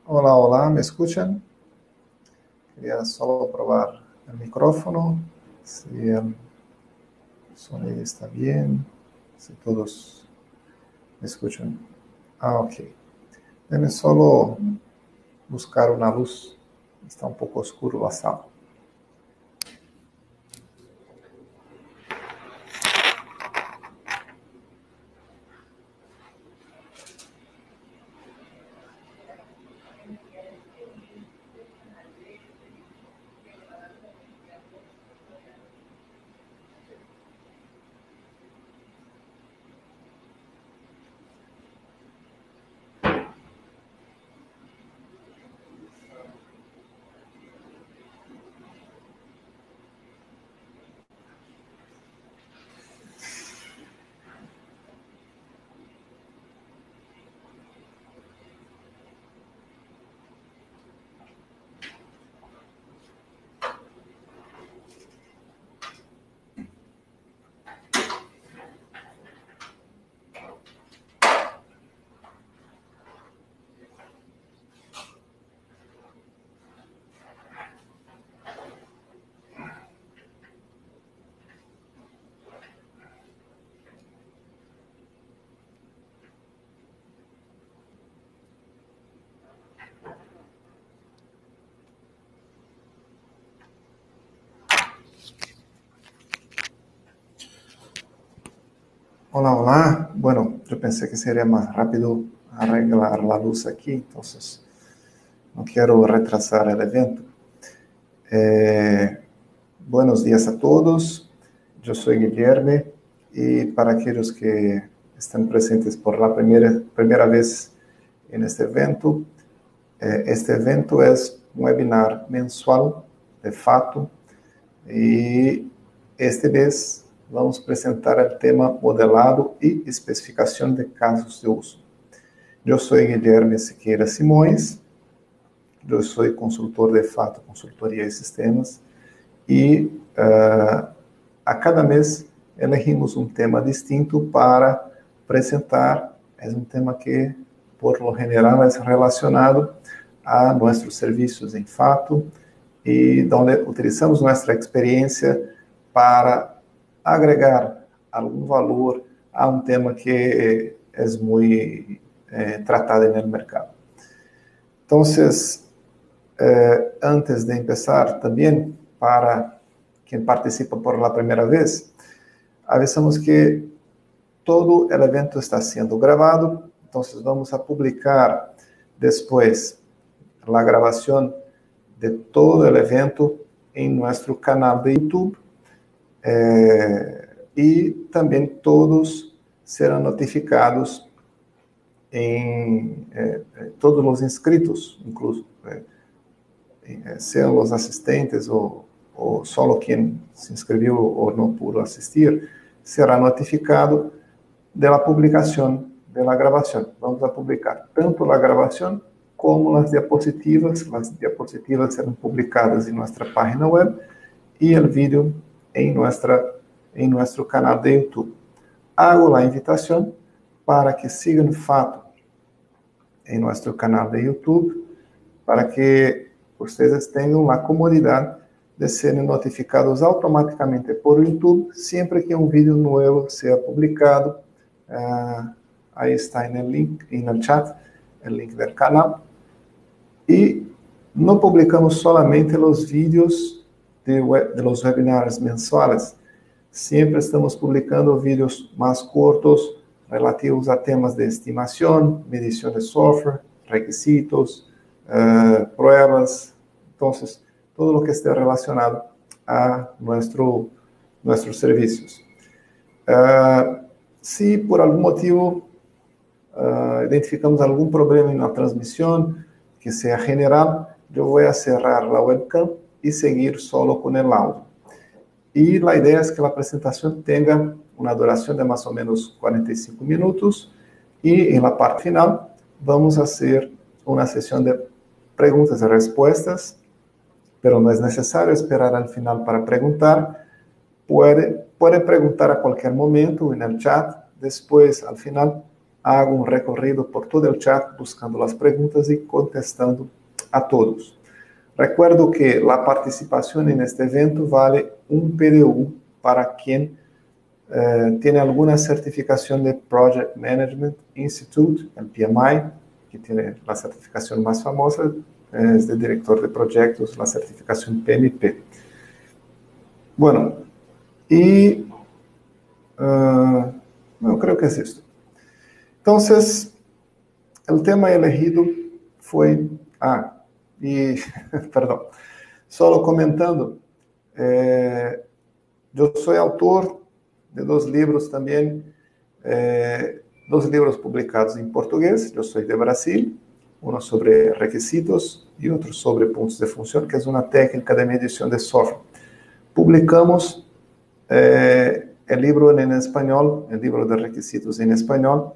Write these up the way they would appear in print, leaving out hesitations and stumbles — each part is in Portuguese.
Hola, hola, ¿me escuchan? Quería solo probar el micrófono, si el sonido está bien, si todos me escuchan. Ok. Déjenme solo buscar una luz. Está un poco oscuro la sala. Hola, hola. Bueno, yo pensé que sería más rápido arreglar la luz aquí, entonces no quiero retrasar el evento. Buenos días a todos. Yo soy Guilherme y para aquellos que están presentes por la primera vez en este evento es un webinar mensual de fato y este vez vamos a presentar el tema modelado y especificación de casos de uso. Yo soy Guilherme Siqueira Simões, yo soy consultor de fato, consultoria de sistemas, e a cada mês elegimos um tema distinto para apresentar. É um tema que, por lo general, é relacionado a nossos serviços em fato e onde utilizamos nossa experiência para agregar algum valor a um tema que é muito tratado no mercado. Então, antes de começar, também para quem participa por la primeira vez, avisamos que todo o evento está sendo gravado, então vamos a publicar depois a gravação de todo o evento em nosso canal de YouTube e também todos serão notificados todos os inscritos, incluso sejam os assistentes ou solo quem se inscreveu ou não pudo assistir, será notificado da publicação da gravação. Vamos a publicar tanto a gravação como as diapositivas. As diapositivas serão publicadas em nossa página web e o vídeo em nosso canal de YouTube. Hago a invitação para que sigam fato em nosso canal de YouTube, para que vocês tenham a comodidade de serem notificados automaticamente por YouTube sempre que um vídeo novo seja publicado. Aí está no link, no chat, o link do canal. E não publicamos solamente os vídeos de los webinars mensuais. Sempre estamos publicando vídeos mais curtos relativos a temas de estimação, medição de software, requisitos, pruebas. Então, todo o que esté relacionado a nossos serviços. Se por algum motivo identificamos algum problema na transmissão, que seja general, eu vou cerrar a webcam e seguir solo com o áudio. E a ideia é que a apresentação tenha uma duração de mais ou menos 45 minutos e, na parte final, vamos fazer uma sessão de perguntas e respostas, pero não é necessário esperar ao final para perguntar. Pode perguntar a qualquer momento no chat, depois, ao final, hago un recorrido por todo el chat buscando las preguntas y contestando a todos. Recuerdo que la participación en este evento vale un PDU para quien tiene alguna certificación de Project Management Institute, el PMI, que tiene la certificación más famosa, es de director de proyectos, la certificación PMP. Bueno, y no creo que es esto. Entonces, el tema elegido fue, perdón, solo comentando, yo soy autor de 2 libros también, 2 libros publicados en portugués. Yo soy de Brasil, uno sobre requisitos y otro sobre puntos de función, que es una técnica de medición de software. Publicamos el libro en español, el libro de requisitos en español,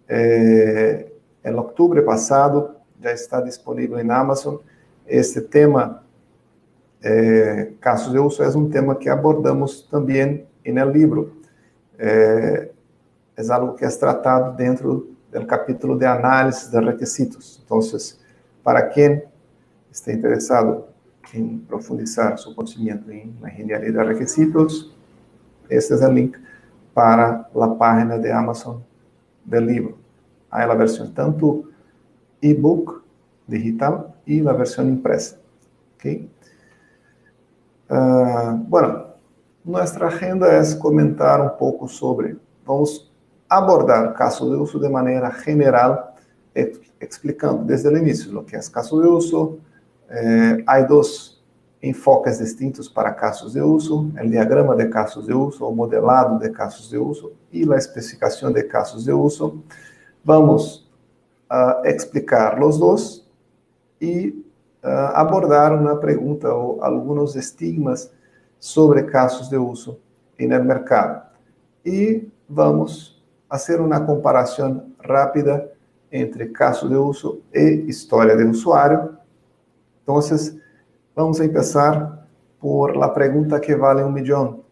en octubre pasado, ya está disponible en Amazon. Este tema, casos de uso, es un tema que abordamos también en el libro. Es algo que es tratado dentro del capítulo de análisis de requisitos. Entonces, para quien esté interesado en profundizar su conocimiento en la ingeniería de requisitos, este es el link para la página de Amazon del libro. Hay la versión tanto ebook digital y la versión impresa. ¿Okay? Bueno, nuestra agenda es comentar un poco sobre, vamos a abordar caso de uso de manera general, explicando desde el inicio lo que es caso de uso. Hay 2 enfoques distintos para casos de uso, el diagrama de casos de uso, o modelado de casos de uso y la especificación de casos de uso. Vamos a explicar los 2 y abordar una pregunta o algunos estigmas sobre casos de uso en el mercado. Y vamos a hacer una comparación rápida entre caso de uso e historia de usuario. Entonces, vamos a empezar por la pregunta que vale 1 millón.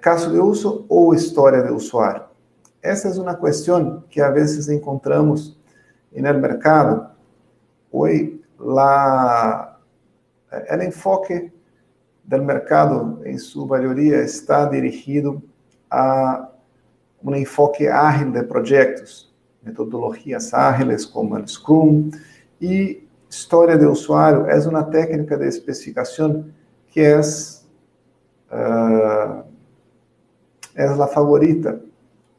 ¿Caso de uso o historia de usuario? Essa é uma questão que a vezes encontramos no mercado. Hoje, o enfoque do mercado, em sua maioria, está dirigido a um enfoque ágil de projetos, metodologias ágiles como o Scrum, e história de usuário é uma técnica de especificação que é a favorita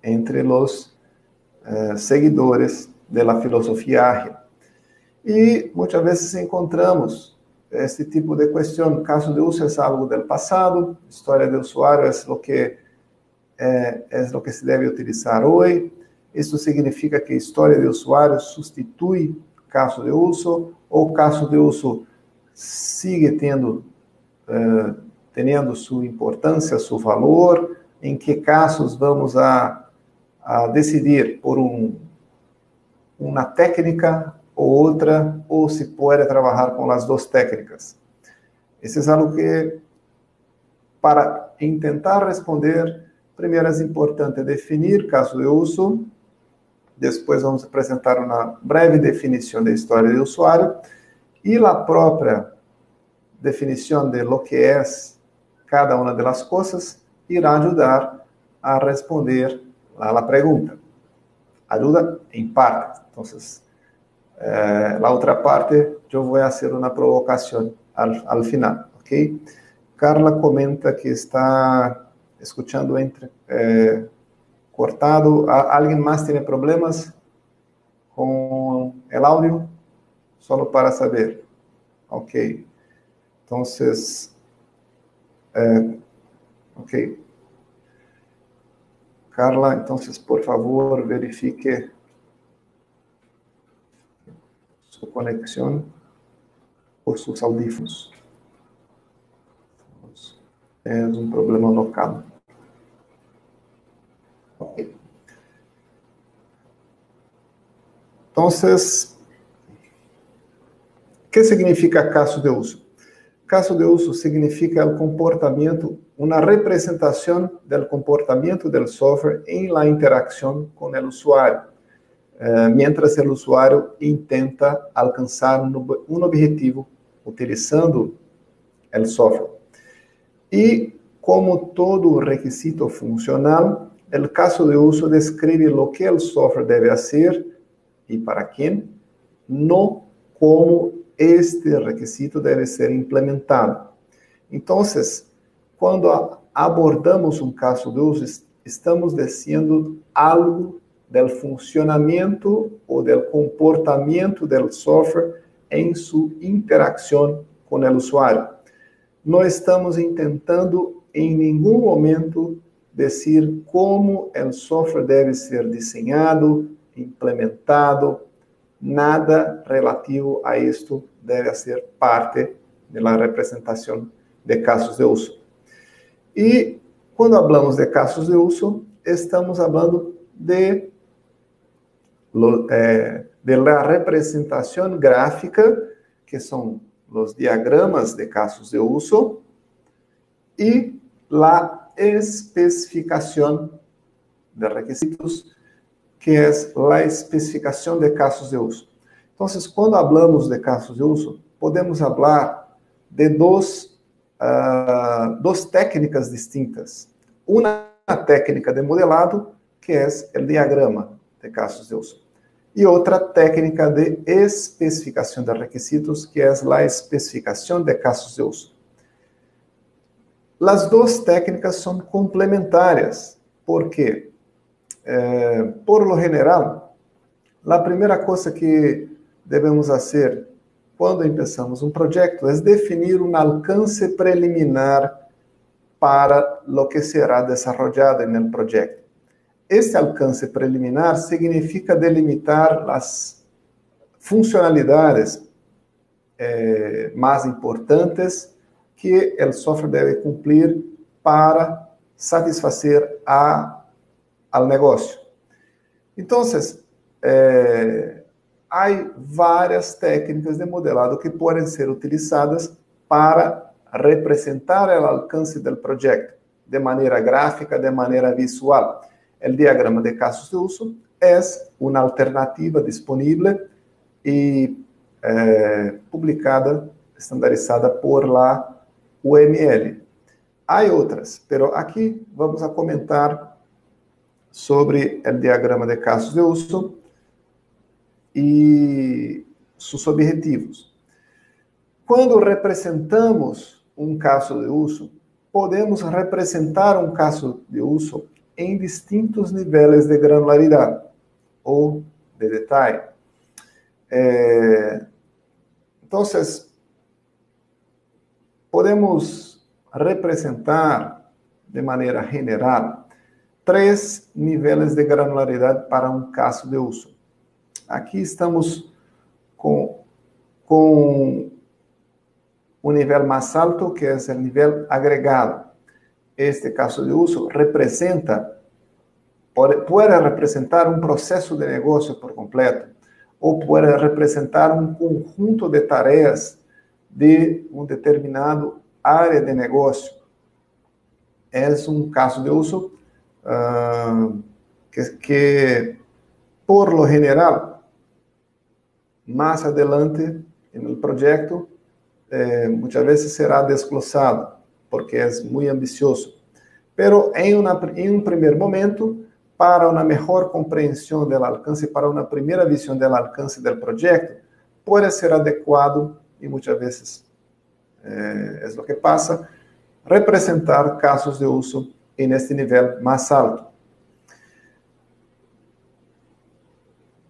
entre os seguidores da filosofia ágil. E muitas vezes encontramos este tipo de questão. Caso de uso é algo do passado, história de usuário é o que se deve utilizar hoje. Isso significa que história de usuário substitui caso de uso, ou caso de uso sigue tendo sua importância, seu valor. Em que casos vamos a decidir por uma técnica ou outra, ou se pode trabalhar com as 2 técnicas. Isso é algo que, para tentar responder, primeiro é importante definir caso de uso, depois vamos apresentar uma breve definição da história de usuário, e a própria definição de lo que é cada uma das coisas irá ajudar a responder a pergunta. Ajuda em parte. Então, a outra parte, eu vou fazer uma provocação ao final, ok? Carla comenta que está escutando cortado. ¿Alguien más tiene problemas con el audio? Solo para saber. Ok. Entonces, ok. Carla, entonces, por favor, verifique su conexión por sus audífonos. Es un problema local. Okay. Entonces, ¿qué significa caso de uso? Caso de uso significa o comportamento una representación del comportamiento del software en la interacción con el usuario, mientras el usuario intenta alcanzar un objetivo utilizando el software. Y como todo requisito funcional, el caso de uso describe lo que el software debe hacer y para quién, no cómo este requisito debe ser implementado. Entonces, quando abordamos um caso de uso, estamos dizendo algo do funcionamento ou do comportamento do software em sua interação com o usuário. Não estamos tentando em nenhum momento dizer como o software deve ser desenhado, implementado, nada relativo a isto deve ser parte da representação de casos de uso. E quando falamos de casos de uso, estamos falando de la representação gráfica, que são os diagramas de casos de uso, e la especificação de requisitos, que é a especificação de casos de uso. Então, quando falamos de casos de uso, podemos falar de duas técnicas distintas. Uma técnica de modelado, que é o diagrama de casos de uso. E outra técnica de especificação de requisitos, que é a especificação de casos de uso. As duas técnicas são complementares, porque, por lo general, a primeira coisa que devemos fazer quando começamos um projeto é definir um alcance preliminar para o que será desenvolvido no projeto. Este alcance preliminar significa delimitar as funcionalidades mais importantes que o software deve cumprir para satisfazer ao negócio. Então, há várias técnicas de modelado que podem ser utilizadas para representar o alcance do projeto de maneira gráfica, de maneira visual. O diagrama de casos de uso é uma alternativa disponível e publicada, estandarizada por la UML. Há outras, mas aqui vamos a comentar sobre o diagrama de casos de uso e seus objetivos. Quando representamos um caso de uso, podemos representar um caso de uso em distintos níveis de granularidade ou de detalhe. Então, podemos representar de maneira general 3 níveis de granularidade para um caso de uso. Aqui estamos com o nível mais alto, que é o nível agregado. Este caso de uso pode representar um processo de negócio por completo, ou pode representar um conjunto de tarefas de um determinado área de negócio. É um caso de uso que, por lo general, mais adelante no projeto, muitas vezes será desglosado, porque é muito ambicioso. Pero em um primeiro momento, para uma melhor compreensão do alcance, para uma primeira visão do alcance do projeto, pode ser adequado, e muitas vezes é o que passa, representar casos de uso neste nível mais alto.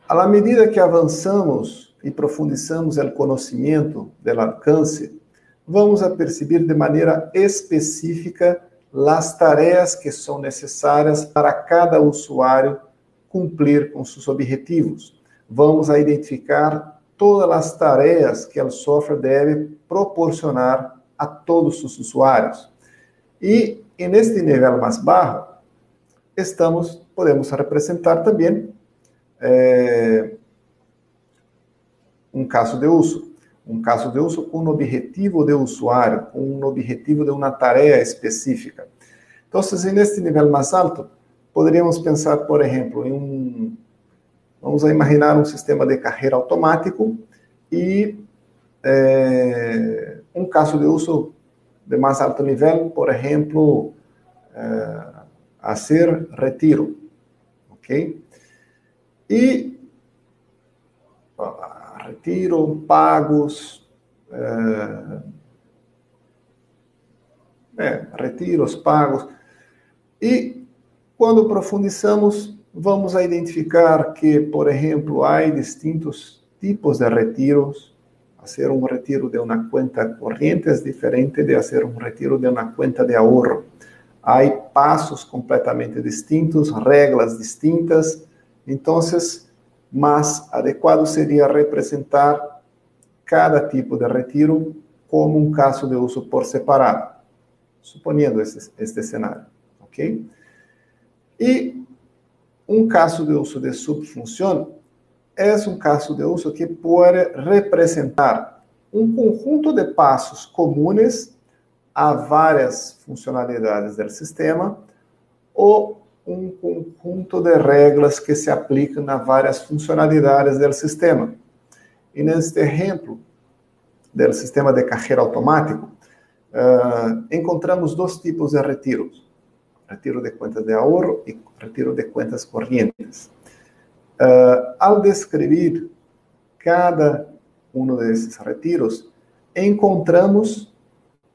À medida que avançamos e profundizamos o conhecimento do alcance, vamos a perceber de maneira específica as tarefas que são necessárias para cada usuário cumprir com seus objetivos. Vamos a identificar todas as tarefas que o software deve proporcionar a todos os usuários. E neste nível mais baixo, podemos representar também um caso de uso. um caso de uso com um objetivo de usuário, com um objetivo de uma tarefa específica. Então, neste nível mais alto, poderíamos pensar, por exemplo, vamos imaginar um sistema de carreira automático e um caso de uso de mais alto nível, por exemplo, fazer retiro, ok? E retiro, pagos, retiros, pagos. E quando profundizamos, vamos a identificar que, por exemplo, há distintos tipos de retiros. Fazer um retiro de uma conta corrente é diferente de fazer um retiro de uma conta de ahorro. Há passos completamente distintos, regras distintas. Então, mais adequado seria representar cada tipo de retiro como um caso de uso por separado, suponhando este cenário, ok? E um caso de uso de subfunção é um caso de uso que pode representar um conjunto de passos comuns a várias funcionalidades do sistema ou um conjunto de regras que se aplicam a várias funcionalidades do sistema. E neste exemplo do sistema de carreira automático, encontramos dois tipos de retiros: retiro de contas de ahorro e retiro de contas corrientes. Ao descrever cada um desses retiros, encontramos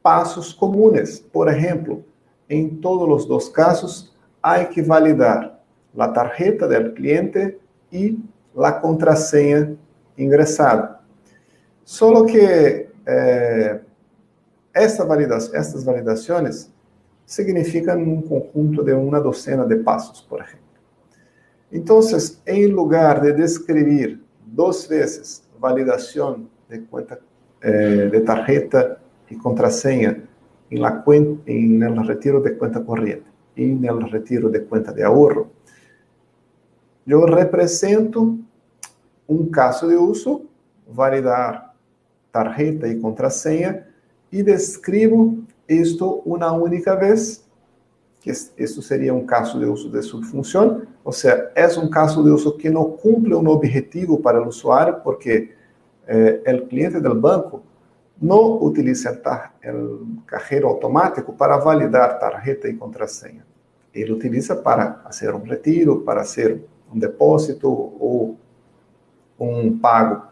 passos comuns. Por exemplo, em todos os dois casos, há que validar a tarjeta do cliente e a contrasenha ingressada. Só que estas validações significam um conjunto de uma docena de passos, por exemplo. Então, em lugar de descrever 2 vezes validação de conta de tarjeta e contrasenha no retiro de conta corrente e no retiro de conta de ahorro, eu represento um caso de uso, validar tarjeta e contrasenha, e descrevo isto uma única vez, que isso seria um caso de uso de subfunção, ou seja, é um caso de uso que não cumpre um objetivo para o usuário, porque o cliente do banco não utiliza o cajero automático para validar tarjeta e contrasenha. Ele utiliza para fazer um retiro, para fazer um depósito ou um pago.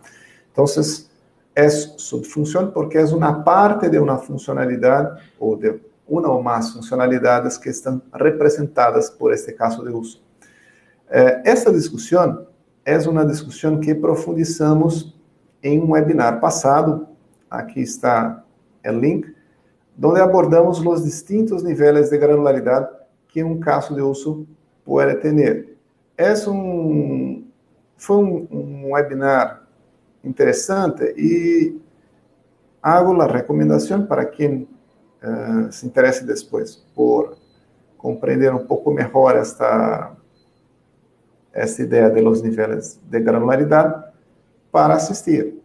Então, é subfunção porque é uma parte de uma funcionalidade ou de uma ou mais funcionalidades que estão representadas por este caso de uso. Esta discussão é uma discussão que profundizamos em um webinar passado. Aqui está o link, onde abordamos os distintos níveis de granularidade que um caso de uso pode ter. Foi um webinar interessante e hago a recomendação para quem se interesse depois por compreender um pouco melhor esta ideia de los níveis de granularidade para assistir.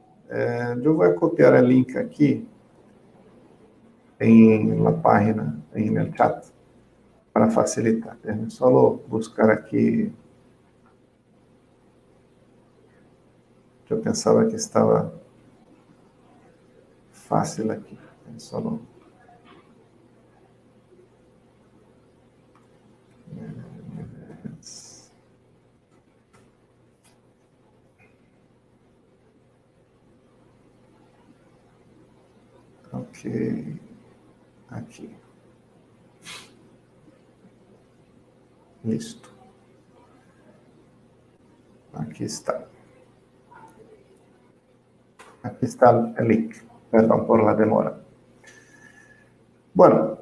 Eu vou copiar o link aqui na página, no chat, para facilitar. Só buscar aqui. Eu pensava que estava fácil aqui. Só Ok. Aqui. Listo. Aqui está. Aqui está o link. Perdão por la demora. Bueno,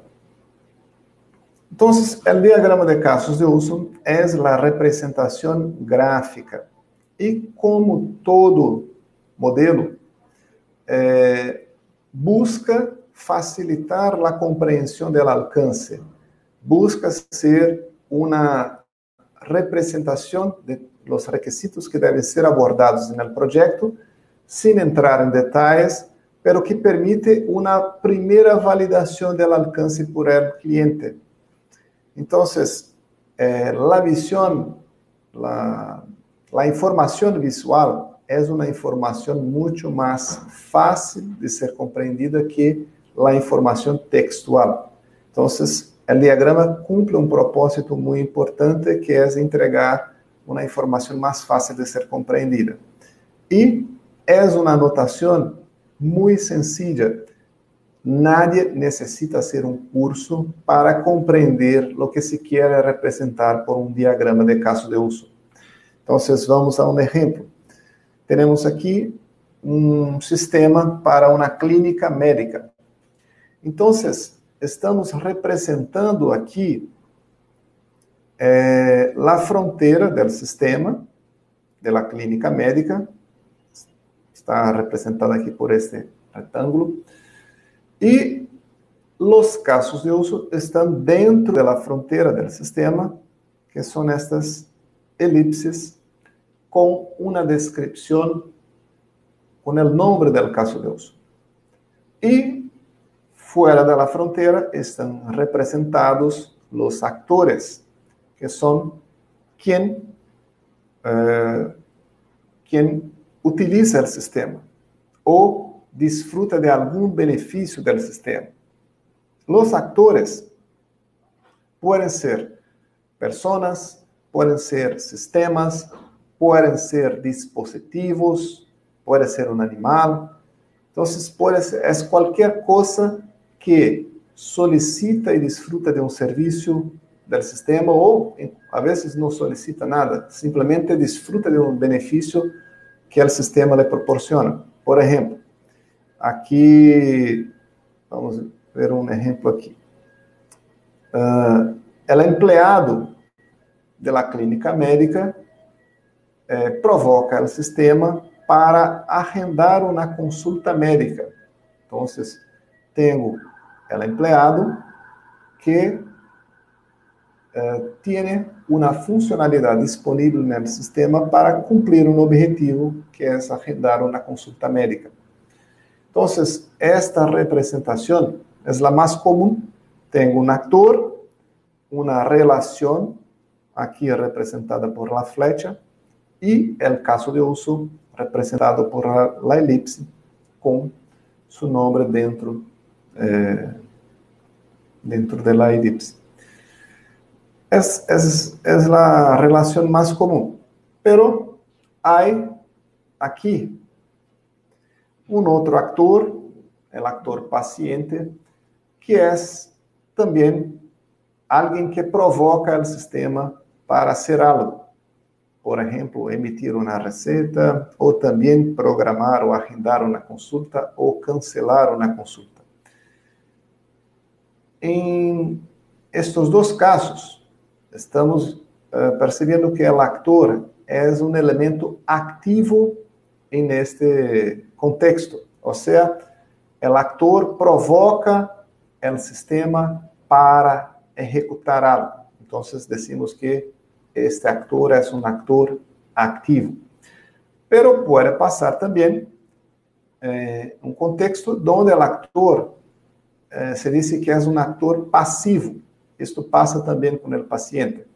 entonces el diagrama de casos de uso es la representación gráfica y como todo modelo busca facilitar la comprensión del alcance, busca ser una representación de los requisitos que deben ser abordados en el proyecto sin entrar en detalles, pero que permite una primera validación del alcance por el cliente. Entonces, la visión, la información visual es una información mucho más fácil de ser comprendida que la información textual. Entonces, el diagrama cumple un propósito muy importante, que es entregar una información más fácil de ser comprendida. Y es una notación muy sencilla. Nadie necesita hacer un curso para comprender lo que se quiere representar por un diagrama de caso de uso. Entonces, vamos a un ejemplo. Tenemos aquí un sistema para una clínica médica. Entonces, estamos representando aquí la frontera del sistema, de la clínica médica. Está representada aquí por este rectángulo. Y los casos de uso están dentro de la frontera del sistema, que son estas elipses con una descripción, con el nombre del caso de uso. Y fuera de la frontera están representados los actores, que son quien utiliza el sistema o disfruta de algún beneficio del sistema. Los actores pueden ser personas, pueden ser sistemas, pueden ser dispositivos, puede ser un animal. Entonces, es cualquier cosa que solicita y disfruta de un servicio del sistema, o a veces no solicita nada, simplemente disfruta de un beneficio que el sistema le proporciona. Por ejemplo, aquí, vamos a ver un ejemplo aquí. El empleado de la clínica médica provoca el sistema para agendar una consulta médica. Entonces, tengo el empleado que tiene una funcionalidad disponible en el sistema para cumplir un objetivo, que es agendar una consulta médica. Entonces, esta representación es la más común. Tengo un actor, una relación, aquí representada por la flecha, y el caso de uso representado por la elipse, con su nombre dentro de la elipse. Es la relación más común. Pero hay aquí un otro actor, el actor paciente, que es también alguien que provoca el sistema para hacer algo. Por ejemplo, emitir una receta, o también programar o agendar una consulta, o cancelar una consulta. En estos dos casos, estamos percibiendo que el actor es un elemento activo en este contexto. O sea, el actor provoca el sistema para ejecutar algo. Entonces, decimos que este actor es un actor activo. Pero puede pasar también un contexto donde el actor se dice que es un actor pasivo. Esto pasa también con el paciente.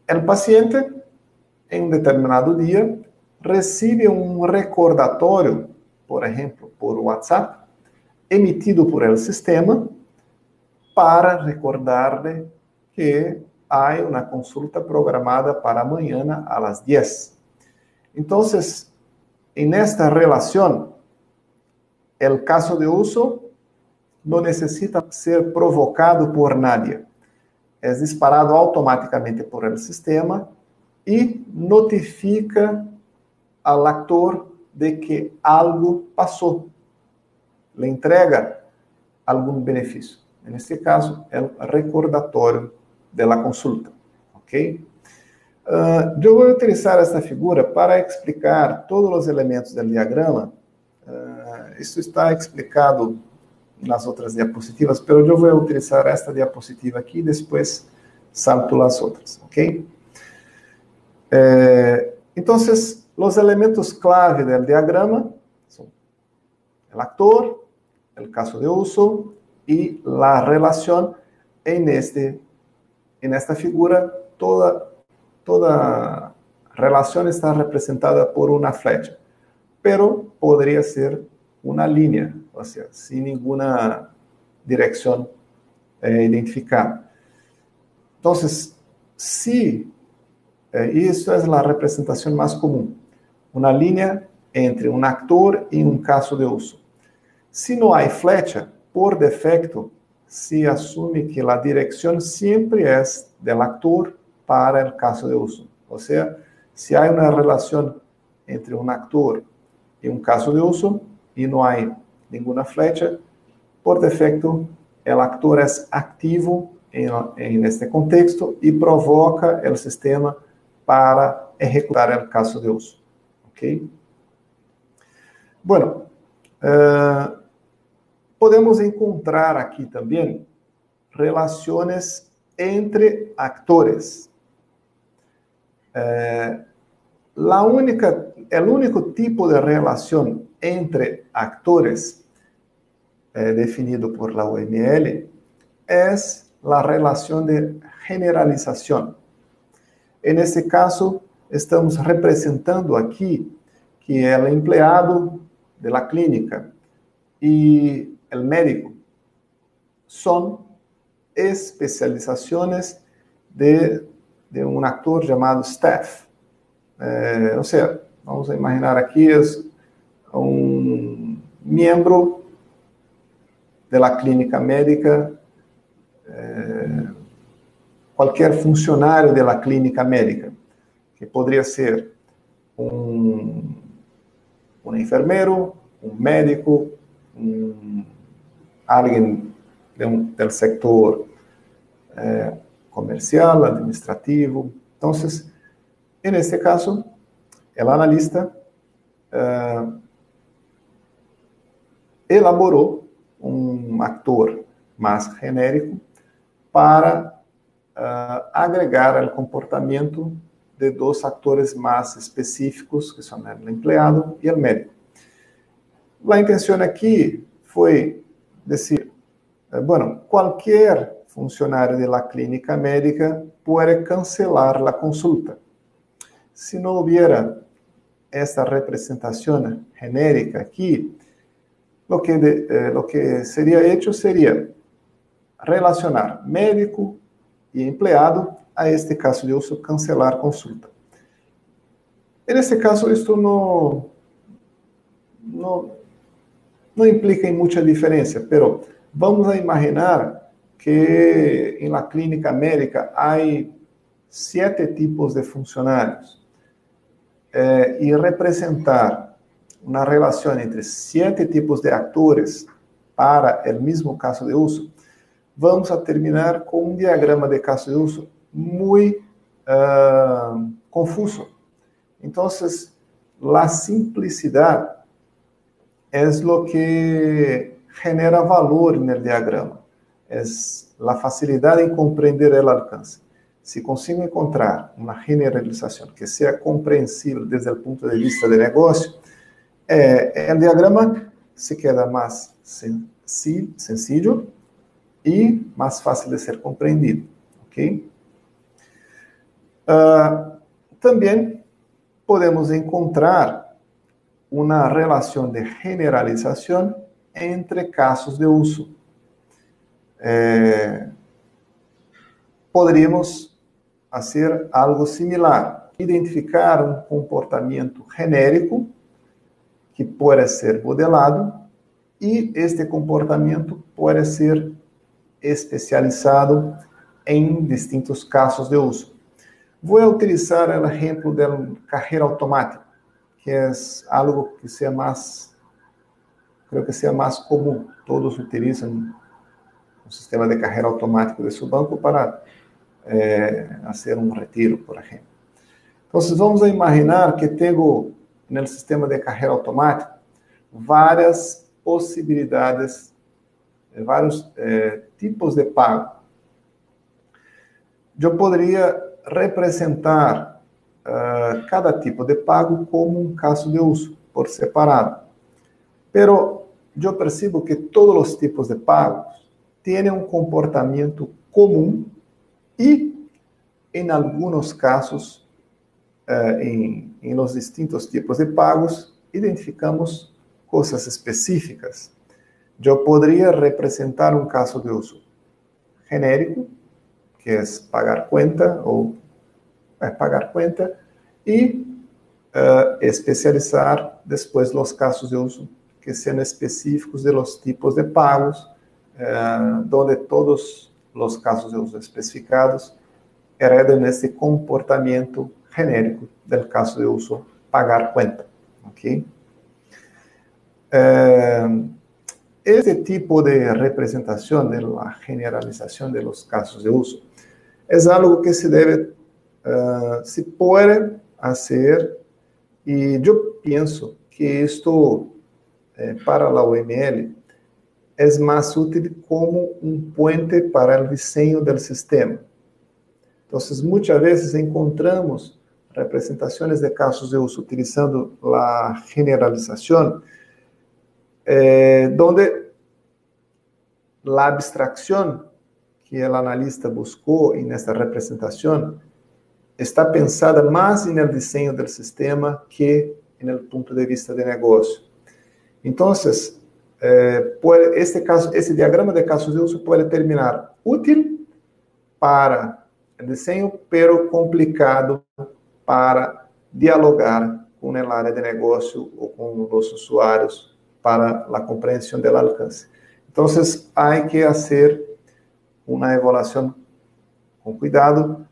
El paciente, en un determinado día, recibe un recordatorio, por ejemplo, por WhatsApp, emitido por el sistema, para recordarle que hay una consulta programada para mañana a las 10. Entonces, en esta relación, el caso de uso no necesita ser provocado por nadie. Es disparado automáticamente por el sistema y notifica al actor de que algo pasó. Le entrega algún beneficio. En este caso, el recordatorio de la consulta. ¿Ok? Yo voy a utilizar esta figura para explicar todos los elementos del diagrama. Esto está explicado nas outras diapositivas, pero eu vou utilizar esta diapositiva aqui e depois salto as outras, ok? Então, Los elementos clave del diagrama son el actor, el caso de uso y la relación. En esta figura, toda relación está representada por una flecha, pero podría ser una línea, o sea, sin ninguna dirección identificada. Entonces, si, y esto es la representación más común, una línea entre un actor y un caso de uso. Si no hay flecha, por defecto, se asume que la dirección siempre es del actor para el caso de uso. O sea, si hay una relación entre un actor y un caso de uso y no hay ninguna flecha, por defecto, el actor es activo en este contexto y provoca el sistema para ejecutar el caso de uso. ¿Okay? Bueno, podemos encontrar aqui também relações entre actores. O único tipo de relação entre actores definido por la UML é a relação de generalização. Nesse caso, estamos representando aqui que o empleado de la clínica e o médico são especializações de um actor chamado staff. Ou seja, vamos imaginar aqui um membro da clínica médica, qualquer funcionário da clínica médica, que poderia ser um enfermeiro, um médico, alguém do setor comercial, administrativo. Então, neste caso, o analista elaborou um actor mais genérico para agregar o comportamento de dois atores mais específicos, que são o empleado e o médico. A intenção aqui foi dizer, qualquer funcionário de la clínica médica pode cancelar a consulta. Se não houvera esta representação genérica aqui, lo que seria hecho seria relacionar médico e empleado a este caso de uso, cancelar consulta. Nesse caso, isto não implica em muita diferença, pero vamos a imaginar que em la clínica médica há 7 tipos de funcionários e representar uma relação entre 7 tipos de atores para o mesmo caso de uso, vamos a terminar com um diagrama de caso de uso muito confuso. Então, a simplicidade é o que genera valor no diagrama, é a facilidade em compreender o alcance. Se consigo encontrar uma generalização que seja compreensível desde o ponto de vista de negócio, o diagrama se queda mais sencillo e mais fácil de ser compreendido. ¿Okay? Também podemos encontrar uma relação de generalização entre casos de uso. Poderíamos fazer algo similar, identificar um comportamento genérico que pode ser modelado e este comportamento pode ser especializado em distintos casos de uso. Vou utilizar o exemplo do cajero automático, que é algo que seja mais, creo que seja mais comum. Todos utilizam o sistema de cajero automático de seu banco para fazer um retiro, por exemplo. Então, vamos imaginar que tenho no sistema de cajero automático várias possibilidades, vários tipos de pago. Eu poderia representar cada tipo de pago como um caso de uso, por separado. Pero eu percebo que todos os tipos de pagos têm um comportamento comum e, em alguns casos, em los distintos tipos de pagos, identificamos coisas específicas. Eu poderia representar um caso de uso genérico, que é pagar conta ou pagar conta, e especializar depois os casos de uso que sejam específicos de los tipos de pagos, onde todos os casos de uso especificados heredam esse comportamento genérico do caso de uso pagar conta. ¿Okay? Este tipo de representação de la generalização de los casos de uso é algo que se deve, se pode fazer, e eu penso que isto, para a UML, é mais útil como um puente para o desenho do sistema. Então, muitas vezes encontramos representações de casos de uso utilizando a generalização, onde a abstracção que o analista buscou nesta representação está pensada mais no desenho do sistema que no ponto de vista de negócio. Então, esse diagrama de casos de uso pode terminar útil para o desenho, pero complicado para dialogar com a área de negócio ou com os usuários para a compreensão do alcance. Então, há que fazer uma avaliação com cuidado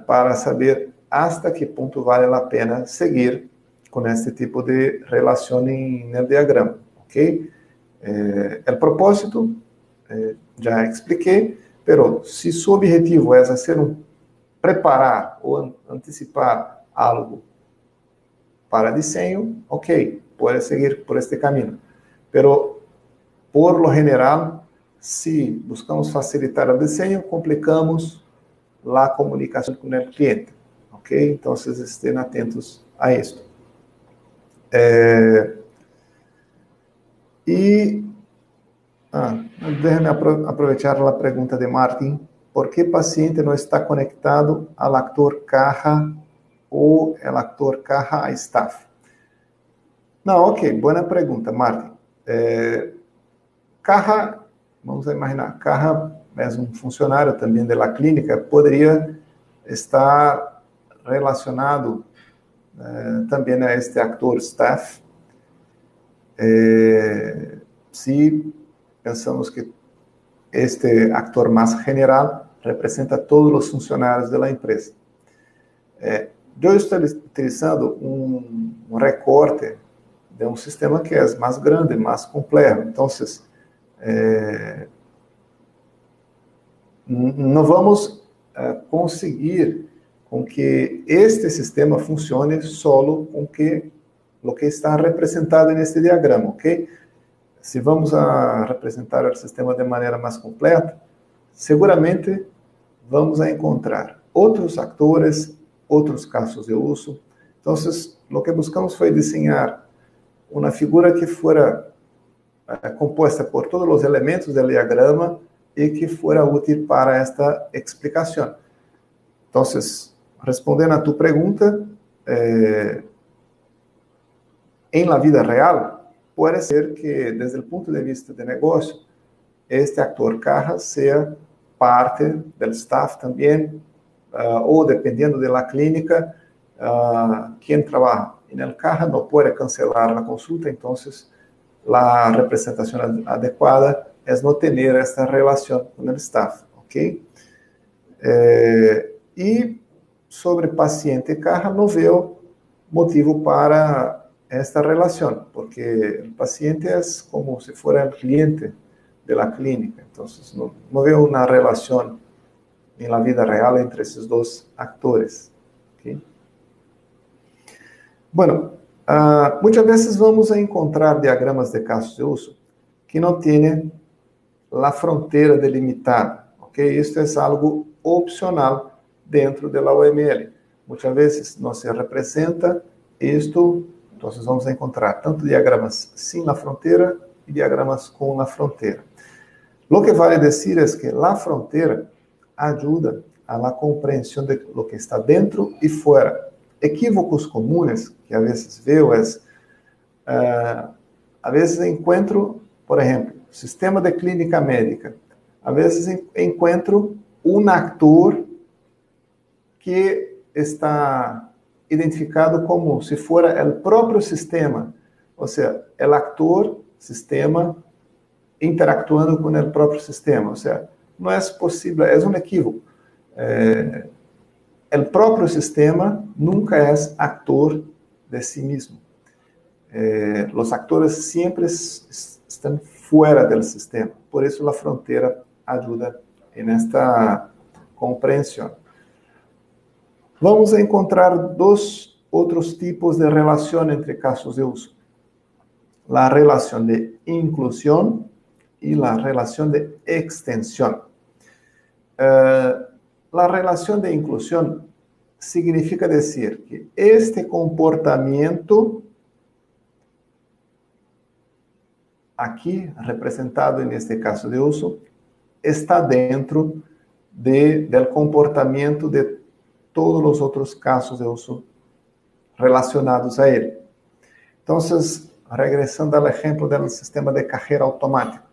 para saber hasta que ponto vale a pena seguir com este tipo de relação no diagrama, ok? O propósito, já expliquei, pero se seu objetivo é preparar ou antecipar algo para desenho, ok, pode seguir por este caminho. Pero, por lo general, se buscamos facilitar o desenho, complicamos a comunicação com o cliente, ok? Então, estejam atentos a isso. Déjame aproveitar a pergunta de Martin. ¿Por que o paciente não está conectado ao actor caja ou o actor caja a staff? Não, ok, boa pergunta, Martin. Caja, vamos imaginar, caja é um funcionário também da clínica, poderia estar relacionado também a este actor staff, se pensamos que este actor mais general representa todos os funcionários da empresa. Eu estou utilizando um recorte de um sistema que é mais grande, mais complexo. Então, não vamos conseguir com que este sistema funcione solo com o que está representado neste diagrama, ok? Se vamos a representar o sistema de maneira mais completa, seguramente vamos a encontrar outros atores, outros casos de uso. Então, o que buscamos foi desenhar uma figura que fora composta por todos os elementos do diagrama e que fora útil para esta explicação. Então, respondendo a tu pergunta, em la vida real, pode ser que, desde o ponto de vista de negócio, este actor caja seja parte do staff também, ou dependendo da clínica, quem trabalha no caja não pode cancelar a consulta, então a representação adequada é não ter esta relação com o staff, ok? E sobre paciente caja, não vejo motivo para esta relação, porque o paciente é como se fosse o cliente da clínica, então não vejo uma relação na vida real entre esses dois atores. Okay? Bueno, muitas vezes vamos a encontrar diagramas de casos de uso que não têm a fronteira delimitada, ok? Isto é algo opcional dentro da UML. muitas vezes não se representa isto, então vamos encontrar tanto diagramas sem a fronteira e diagramas com a fronteira. Lo que vale dizer é que a fronteira ajuda a la compreensão de lo que está dentro e fora. Equívocos comuns que a vezes veo é, a vezes encontro, por exemplo, sistema de clínica médica. A vezes encontro um ator que está identificado como se fora o próprio sistema, ou seja, o ator, sistema, interactuando com o próprio sistema, ou seja, não é possível, é um equívoco. O próprio sistema nunca é ator de si mesmo. Os actores sempre estão fora do sistema, por isso a fronteira ajuda nesta compreensão. Vamos encontrar dois outros tipos de relação entre casos de uso. A relação de inclusão e a relação de extensão. A relação de inclusão significa dizer que este comportamento aqui representado neste caso de uso está dentro do comportamento de todos os outros casos de uso relacionados a ele. Então, regressando ao exemplo do sistema de cajero automático,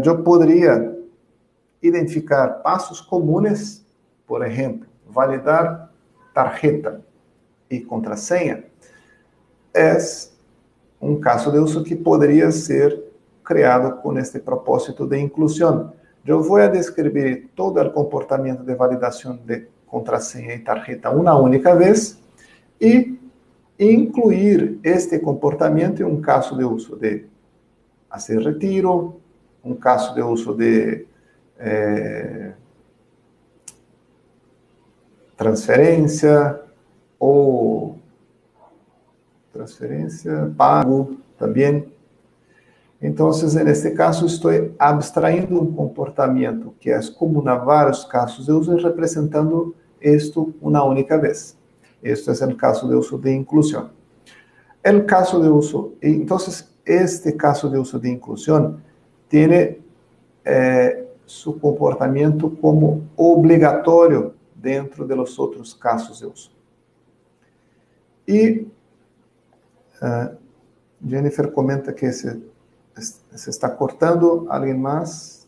eu poderia identificar passos comuns, por exemplo, validar tarjeta e contrasenha, é um caso de uso que poderia ser criado com este propósito de inclusão. Eu vou descrever todo o comportamento de validação de contrasenha e tarjeta uma única vez e incluir este comportamento em um caso de uso de fazer retiro, um caso de uso de transferência ou pago também. Então, neste caso, estou abstraindo um comportamento que é comum a vários casos de uso e representando isto uma única vez. Este é o caso de uso de inclusão. O caso de uso, então, este caso de uso de inclusão tem seu comportamento como obrigatório dentro dos outros casos de uso. E Jennifer comenta que se está cortando. Alguém mais?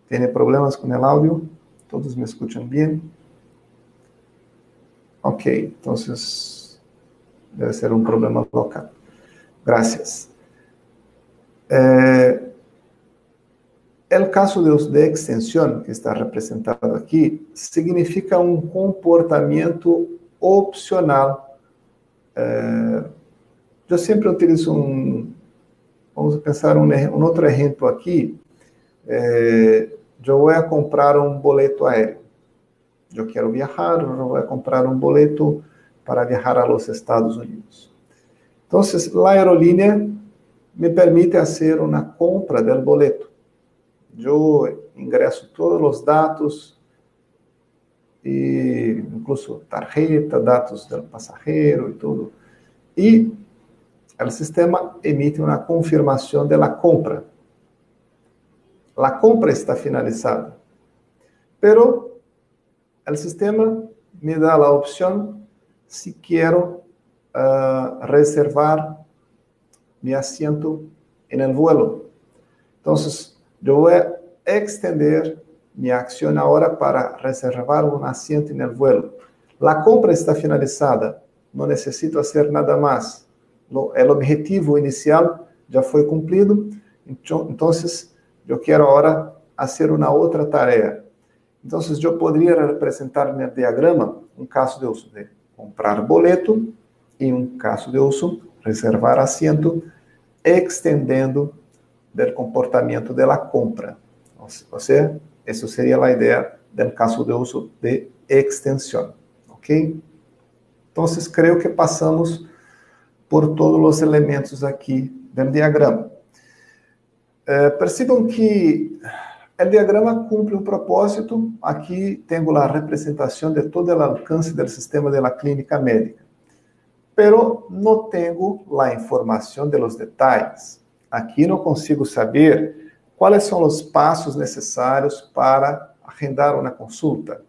Tem problemas com o áudio? Todos me escutam bem? Ok, então deve ser um problema local. Graças. O caso de uso de extensão, que está representado aqui, significa um comportamento opcional. Eu sempre utilizo vamos pensar um outro exemplo aqui. Eu vou comprar um boleto aéreo. Eu quero viajar, eu vou comprar um boleto para viajar aos Estados Unidos. Então, a aerolínea me permite fazer uma compra do boleto. Eu ingresso todos os dados, e incluso tarjeta, dados do passageiro e tudo. E o sistema emite uma confirmação da compra. A compra está finalizada. Pero o sistema me dá a opção se quero reservar meu assento no vuelo. Então, eu vou extender minha ação agora para reservar um assento no vuelo. A compra está finalizada, não necessito fazer nada mais. O objetivo inicial já foi cumprido, então eu quero agora fazer uma outra tarefa. Então, eu poderia representar no diagrama um caso de uso de comprar boleto e um caso de uso reservar assento, extendendo do comportamento da compra. Ou seja, essa seria a ideia do caso de uso de extensão. Ok? Então, creio que passamos por todos os elementos aqui do diagrama. Percebam que El diagrama cumple un propósito. Aquí tengo la representación de todo el alcance del sistema de la clínica médica. Pero no tengo la información de los detalles. Aquí no consigo saber cuáles son los pasos necesarios para agendar una consulta,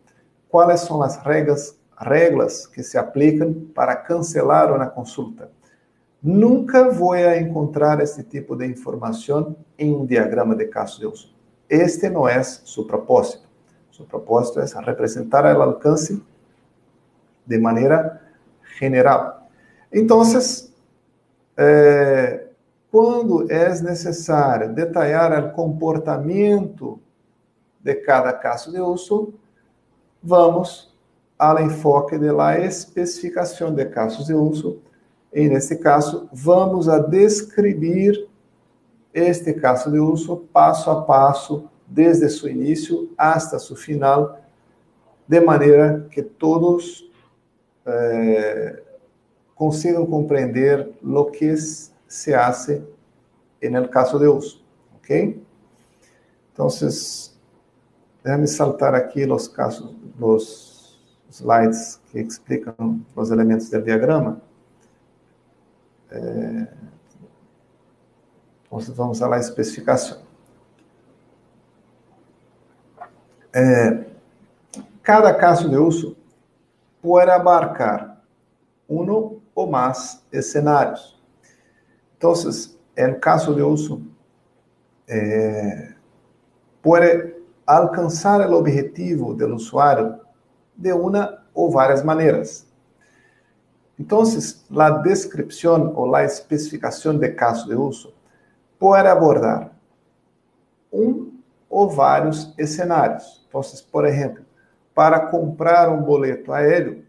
cuáles son las reglas que se aplican para cancelar una consulta. Nunca voy a encontrar este tipo de información en un diagrama de caso de uso. Este no es su propósito. Su propósito es representar el alcance de manera general. Entonces, quando é necessário detalhar o comportamento de cada caso de uso, vamos ao enfoque da especificação de casos de uso. E, neste caso, vamos a descrever este caso de uso passo a passo, desde seu início hasta seu final, de maneira que todos consigam compreender o que se hace en el caso de uso, ¿ok? Entonces, déjame saltar aquí los casos, los slides que explican los elementos del diagrama. Entonces, vamos a la especificación. Cada caso de uso puede abarcar uno o más escenarios. Entonces, el caso de uso puede alcanzar el objetivo del usuario de una o varias maneras. Entonces, la descripción o la especificación de caso de uso puede abordar un o varios escenarios. Entonces, por ejemplo, para comprar un boleto aéreo,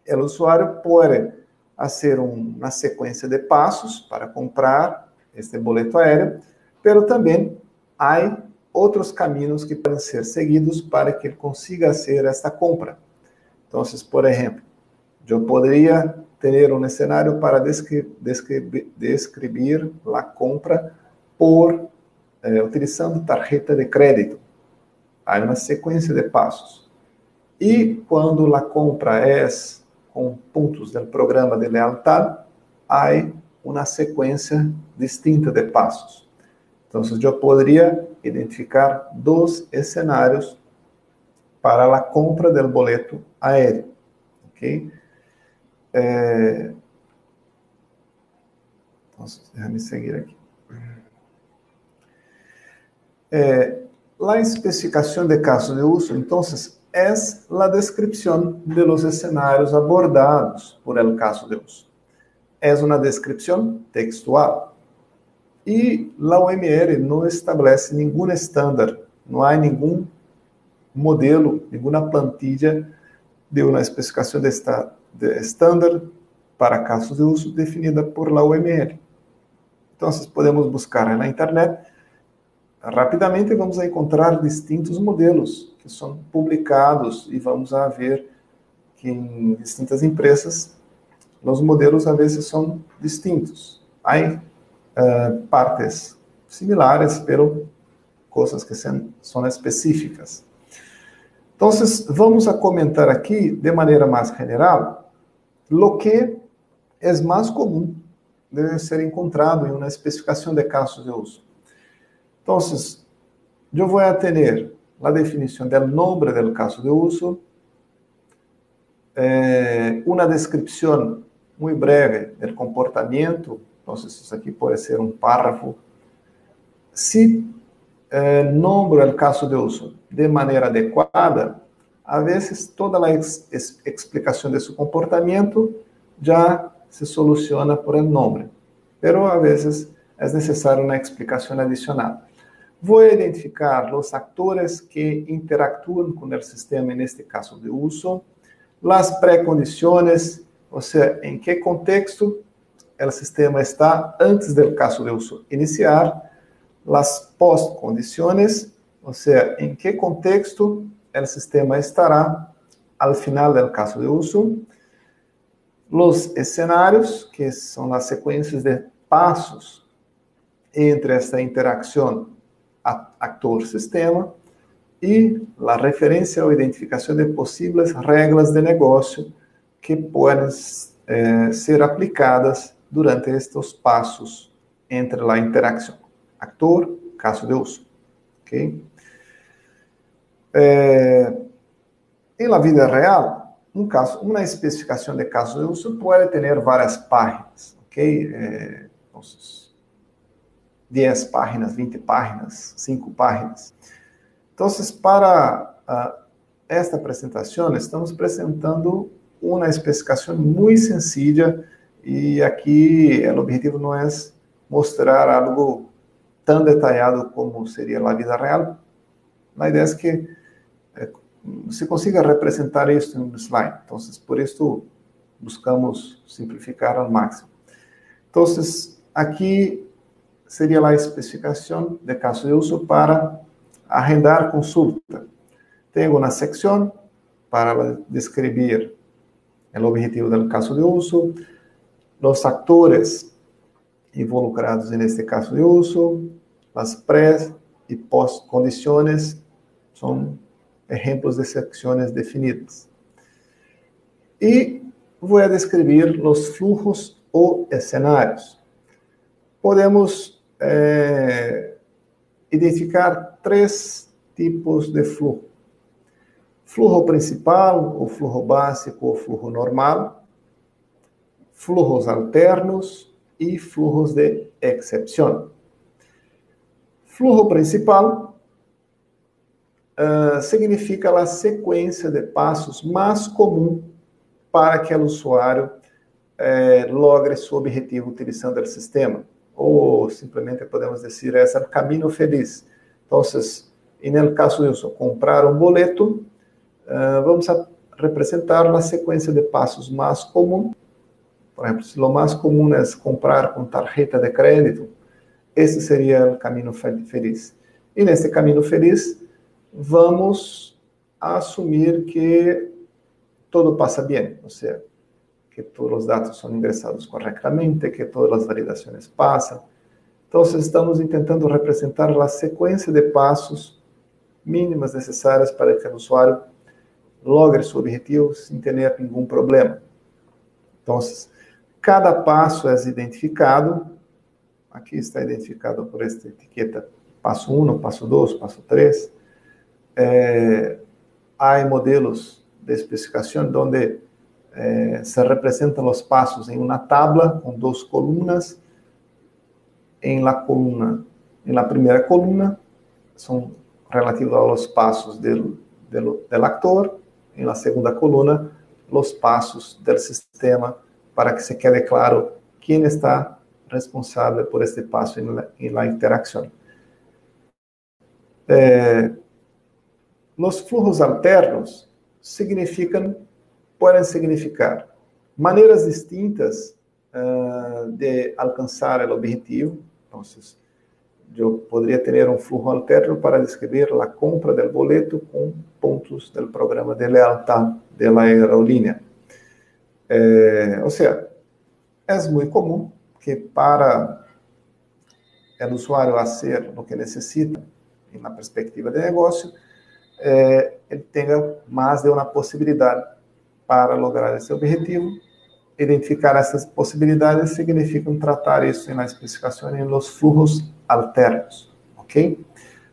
el usuario puede hacer uma sequência de passos para comprar este boleto aéreo, pero também há outros caminhos que podem ser seguidos para que ele consiga fazer esta compra. Então, por exemplo, eu poderia ter um cenário para descrever a compra por utilizando tarjeta de crédito. Há uma sequência de passos. E quando a compra é com pontos do programa de lealtad, há uma sequência distinta de passos. Então, eu poderia identificar 2 cenários para a compra do boleto aéreo. Ok? Então, deixa-me seguir aqui. A especificação de caso de uso, então, é a descrição de los escenarios abordados por el caso de uso. É uma descrição textual. E a OML não estabelece nenhum estándar, não há nenhum modelo, nenhuma plantilha de uma especificação de estándar para casos de uso definida por la OML. Então, podemos buscar na internet. Rapidamente vamos encontrar distintos modelos que são publicados e vamos a ver que em distintas empresas os modelos às vezes são distintos. Há partes similares, pero coisas que são específicas. Então, vamos a comentar aqui de maneira mais geral o que é mais comum de ser encontrado em uma especificação de casos de uso. Então, eu vou ter a definição do nome do caso de uso, uma descrição muito breve do comportamento. Então, isso aqui pode ser um párrafo. Se nombro o caso de uso de maneira adequada, a vezes toda a explicação de seu comportamento já se soluciona por el nome, pero a vezes é necessário uma explicação adicional. Vou identificar os atores que interactuam com o sistema neste caso de uso, as pré-condições, ou seja, em que contexto o sistema está antes do caso de uso iniciar, as pós-condições, ou seja, em que contexto o sistema estará ao final do caso de uso, os cenários, que são as sequências de passos entre esta interação actor-sistema e a referência ou identificação de possíveis regras de negócio que podem ser aplicadas durante estes passos entre a interação. Actor, caso de uso. ¿Okay? Em la vida real, uma especificação de caso de uso pode ter várias páginas. ¿Okay? Então, 10 páginas, 20 páginas, 5 páginas. Então, para esta apresentação, estamos apresentando uma especificação muito sencilla e aqui o objetivo não é mostrar algo tão detalhado como seria a vida real. A ideia é que se consiga representar isso em um slide. Então, por isso, buscamos simplificar ao máximo. Então, aqui seria a especificação de caso de uso para agendar consulta. Tenho uma secção para descrever o objetivo do caso de uso, os atores involucrados neste caso de uso, as pré e pós-condições, são exemplos de secções definidas. E vou descrever os fluxos ou cenários. Podemos identificar 3 tipos de fluxo. Fluxo principal, o fluxo básico, o fluxo normal, fluxos alternos e fluxos de exceção. Fluxo principal significa a sequência de passos mais comum para que o usuário logre seu objetivo utilizando o sistema. Ou simplesmente podemos dizer, é o caminho feliz. Então, no caso de uso, comprar um boleto, vamos representar a sequência de passos mais comum. Por exemplo, se o mais comum é comprar com tarjeta de crédito, esse seria o caminho feliz. E nesse caminho feliz, vamos assumir que tudo passa bem, ou seja, que todos os dados são ingressados corretamente, que todas as validações passam. Então, estamos tentando representar a sequência de passos mínimas necessárias para que o usuário logre seu objetivo sem ter nenhum problema. Então, cada passo é identificado. Aqui está identificado por esta etiqueta passo 1, passo 2, passo 3. Há modelos de especificação onde se representam os passos em uma tabla com 2 colunas. Em la primeira coluna são relativos aos passos do actor. Em la segunda coluna, os passos do sistema, para que se quede claro quem está responsável por este passo em la interação. Os fluxos alternos podem significar maneiras distintas de alcançar o objetivo. Então, eu poderia ter um fluxo alterno para descrever a compra do boleto com pontos do programa de lealtad da aerolínea. Ou seja, é muito comum que para o usuário fazer o que necessita, na perspectiva de negócio, ele tenha mais de uma possibilidade para lograr esse objetivo. Identificar essas possibilidades significa tratar isso na especificação em los fluxos alternos, ok?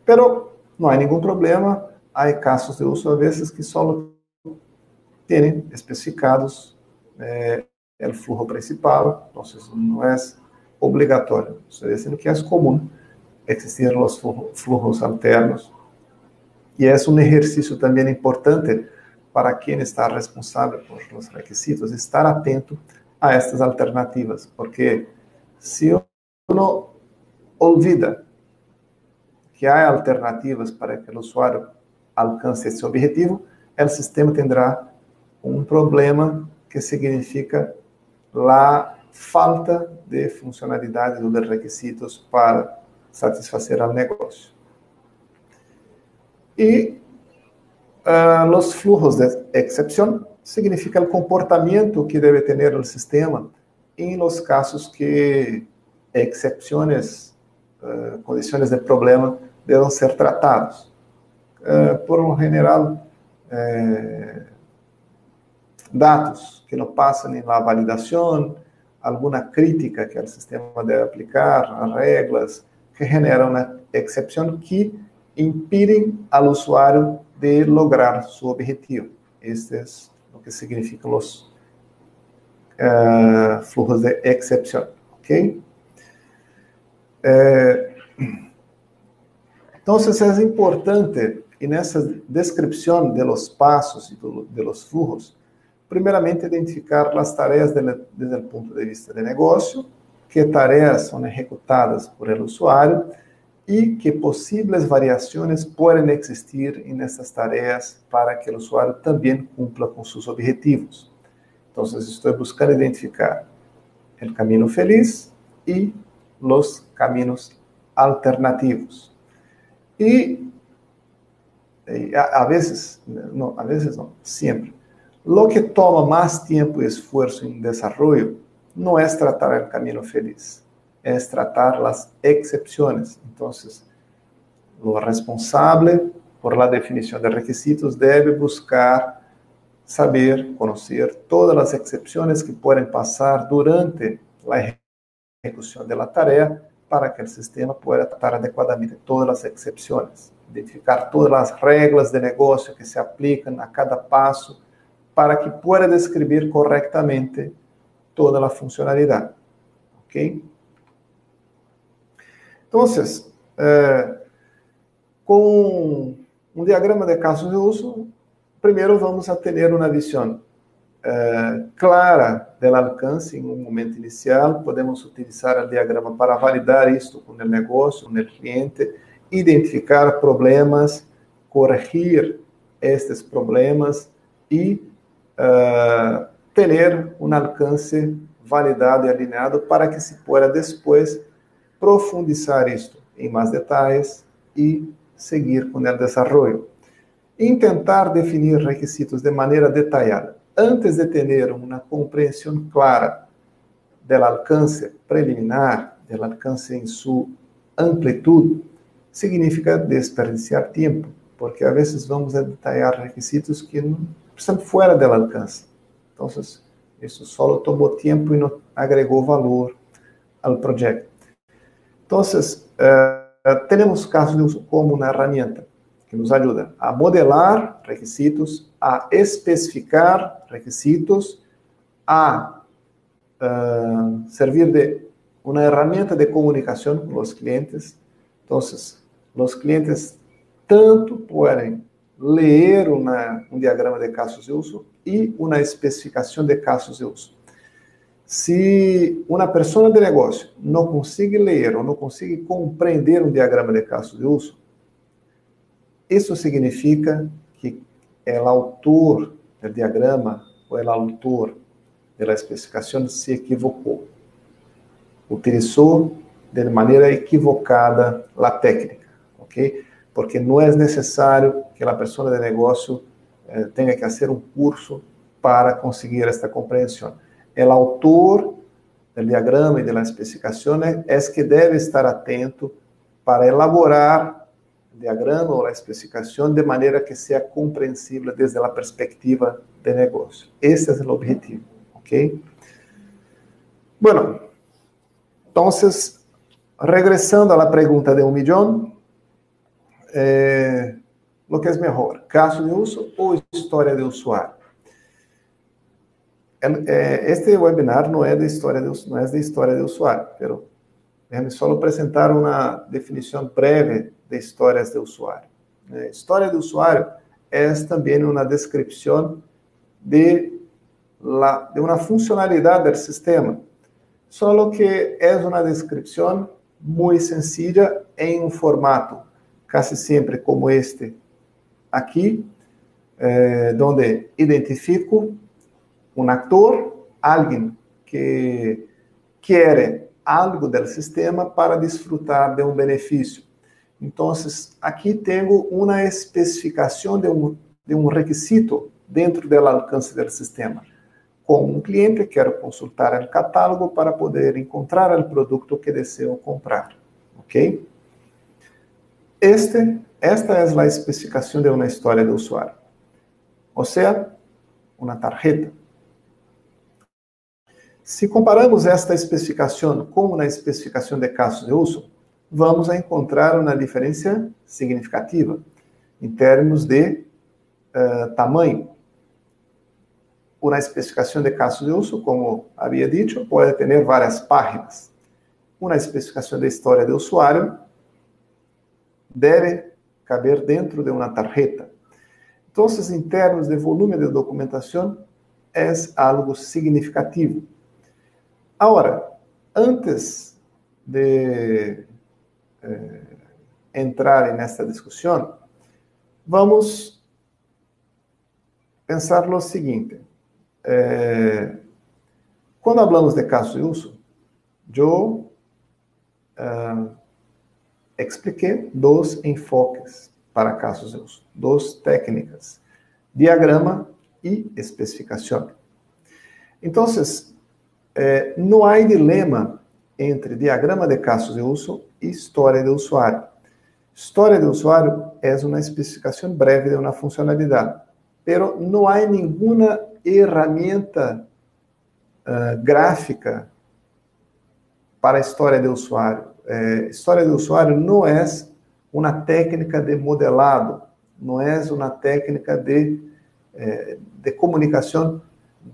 Pero não há nenhum problema. Há casos de uso, a vezes, que só têm especificados o fluxo principal, então não é obrigatório. Estou dizendo que é comum existir os fluxos alternos. E é um exercício também importante para quem está responsável por os requisitos, estar atento a estas alternativas, porque se uno olvida que há alternativas para que o usuário alcance esse objetivo, o sistema terá um problema que significa a falta de funcionalidade ou de requisitos para satisfazer o negócio. E os fluxos de exceção significa o comportamento que deve ter o sistema em los casos que excepções, condições de problema devem ser tratados. Por lo general, dados que não passam na validação, alguma crítica que o sistema deve aplicar, regras que generam uma exceção que impedem ao usuário de lograr seu objetivo. Este é o que significam os fluxos de exceção, ok? Então, é importante, e nessa descrição de los passos e de los flujos, primeiramente identificar as tarefas desde o ponto de vista de negócio, que tarefas são executadas por el usuário e que possíveis variações podem existir nessas tarefas para que o usuário também cumpra com seus objetivos. Então, estou buscando identificar o caminho feliz e os caminhos alternativos. E a vezes não, sempre. Lo que toma mais tempo e esforço em desenvolvimento não é tratar o caminho feliz, é tratar as exceções. Então, o responsável por la definição de requisitos deve buscar saber, conhecer todas as exceções que podem passar durante a execução da tarefa para que o sistema possa tratar adequadamente todas as exceções, identificar todas as regras de negócio que se aplicam a cada passo para que possa descrever corretamente toda a funcionalidade. Ok? Então, com um diagrama de casos de uso, primeiro vamos a ter uma visão clara do alcance em um momento inicial. Podemos utilizar o diagrama para validar isto com o negócio, com o cliente, identificar problemas, corrigir estes problemas e ter um alcance validado e alinhado para que se possa depois profundizar isto em mais detalhes e seguir com o desenvolvimento. Intentar definir requisitos de maneira detalhada antes de ter uma compreensão clara do alcance preliminar, do alcance em sua amplitude, significa desperdiciar tempo, porque a vezes vamos a detalhar requisitos que não estão fora do alcance. Então, isso só tomou tempo e não agregou valor ao projeto. Então, temos casos de uso como uma ferramenta que nos ajuda a modelar requisitos, a especificar requisitos, a servir de uma ferramenta de comunicação com os clientes. Então, os clientes tanto podem ler um diagrama de casos de uso e uma especificação de casos de uso. Se uma pessoa de negócio não consegue ler ou não consegue compreender um diagrama de casos de uso, isso significa que o autor do diagrama ou o autor da especificação se equivocou. Utilizou de maneira equivocada a técnica, ok? Porque não é necessário que a pessoa de negócio tenha que fazer um curso para conseguir esta compreensão. O autor do diagrama e da especificação é que deve estar atento para elaborar o diagrama ou a especificação de maneira que seja compreensível desde a perspectiva de negócio. Esse é o objetivo, ok? Bueno, então, regressando à pergunta de 1 milhão, o que é melhor, caso de uso ou história de usuário? Este webinar não é de história de usuário, mas déjame só apresentar uma definição breve de histórias de usuário. História de usuário é também uma descrição de uma funcionalidade do sistema, só que é uma descrição muito sencilla em um formato quase sempre como este aqui, onde identifico um ator, alguém que quer algo do sistema para desfrutar de um benefício. Então, aqui tenho uma especificação de um requisito dentro do alcance do sistema. Como um cliente, quero consultar o catálogo para poder encontrar o produto que desejo comprar. Ok? Esta es la especificación de una historia de usuario. O sea, una tarjeta. Se comparamos esta especificação com uma especificação de casos de uso, vamos a encontrar uma diferença significativa em termos de tamanho. Uma especificação de casos de uso, como havia dito, pode ter várias páginas. Uma especificação de história de usuário deve caber dentro de uma tarjeta. Então, em termos de volume de documentação, é algo significativo. Agora, antes de entrar nesta discussão, vamos pensar o seguinte. Quando falamos de casos de uso, eu expliquei dois enfoques para casos de uso, duas técnicas, diagrama e especificação. Então, não há dilema entre diagrama de casos de uso e história de usuário. História de usuário é uma especificação breve de uma funcionalidade, pero não há nenhuma ferramenta gráfica para a história de usuário. História de usuário não é uma técnica de modelado, não é uma técnica de comunicação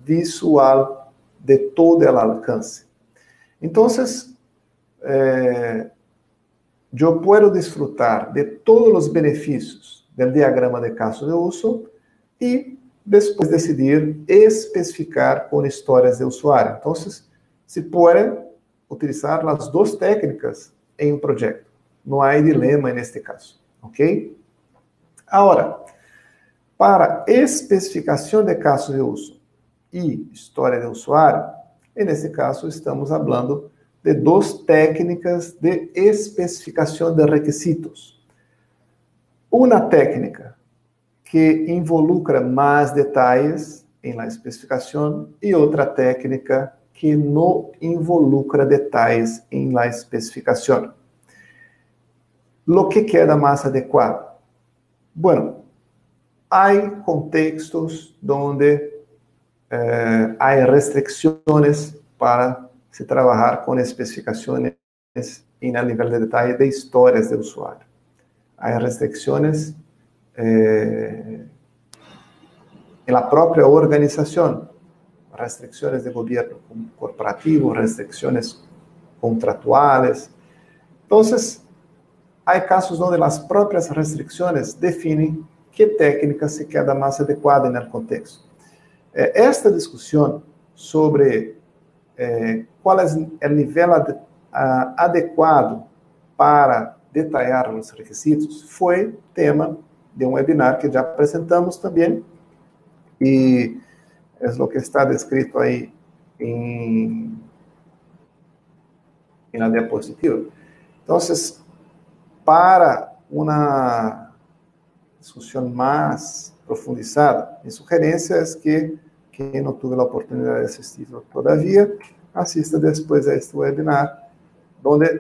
visual de todo o alcance. Então, eu posso desfrutar de todos os benefícios do diagrama de caso de uso e depois decidir especificar com histórias de usuário. Então, se pode utilizar as duas técnicas em um projeto. Não há dilema neste caso, ok? Agora, para especificação de caso de uso e história de usuário, nesse caso estamos falando de duas técnicas de especificação de requisitos. Uma técnica que involucra mais detalhes em la especificação e outra técnica que não involucra detalhes em la especificação. Lo que queda mais adequado? Bueno, há contextos onde há restrições para se trabalhar com especificações em nível de detalhe de histórias de usuário. Há restrições na própria organização, restrições de governo corporativo, restrições contratuais. Então, há casos onde as próprias restrições definem que técnica se queda mais adequada no contexto. Esta discussão sobre qual é o nível adequado para detalhar os requisitos foi tema de um webinar que já apresentamos também, e é o que está descrito aí na diapositiva. Então, para uma discussão mais profundizada, minha sugerência é que quem não teve a oportunidade de assistir todavia, assista depois a este webinar, onde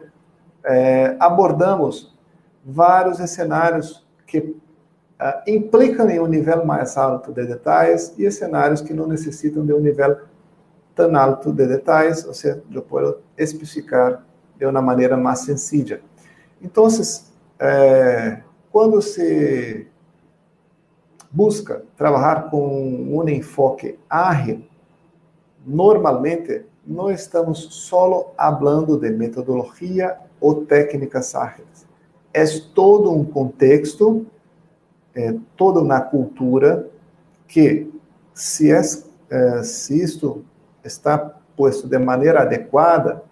abordamos vários cenários que implicam em um nível mais alto de detalhes e cenários que não necessitam de um nível tão alto de detalhes, ou seja, eu posso especificar de uma maneira mais sencilla. Então, quando se busca trabalhar com um enfoque ágil, normalmente não estamos só falando de metodologia ou técnicas ágeis. É todo um contexto, toda uma cultura que, se isto está posto de maneira adequada,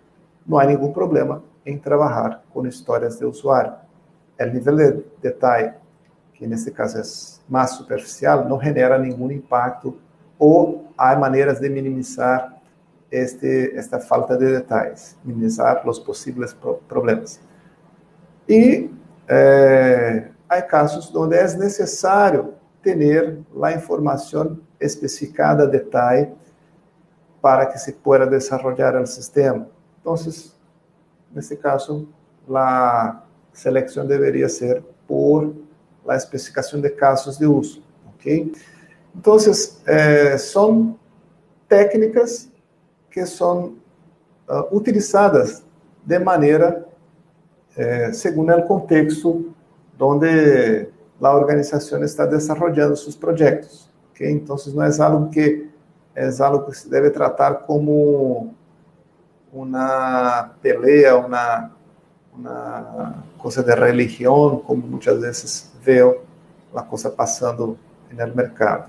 não há nenhum problema em trabalhar com histórias de usuário. O nível de detalhe, que nesse caso é mais superficial, não genera nenhum impacto ou há maneiras de minimizar esta falta de detalhes, minimizar os possíveis problemas. E há casos onde é necessário ter a informação especificada a detalhe para que se pueda desarrollar o sistema. Então, nesse caso, a selección debería ser por la especificación de casos de uso, ¿ok? Entonces, son técnicas que son utilizadas de manera según el contexto donde la organización está desarrollando sus proyectos, ¿ok? Entonces, no es algo que se debe tratar como una pelea, una cosa de religión, como muchas veces veo la cosa pasando en el mercado.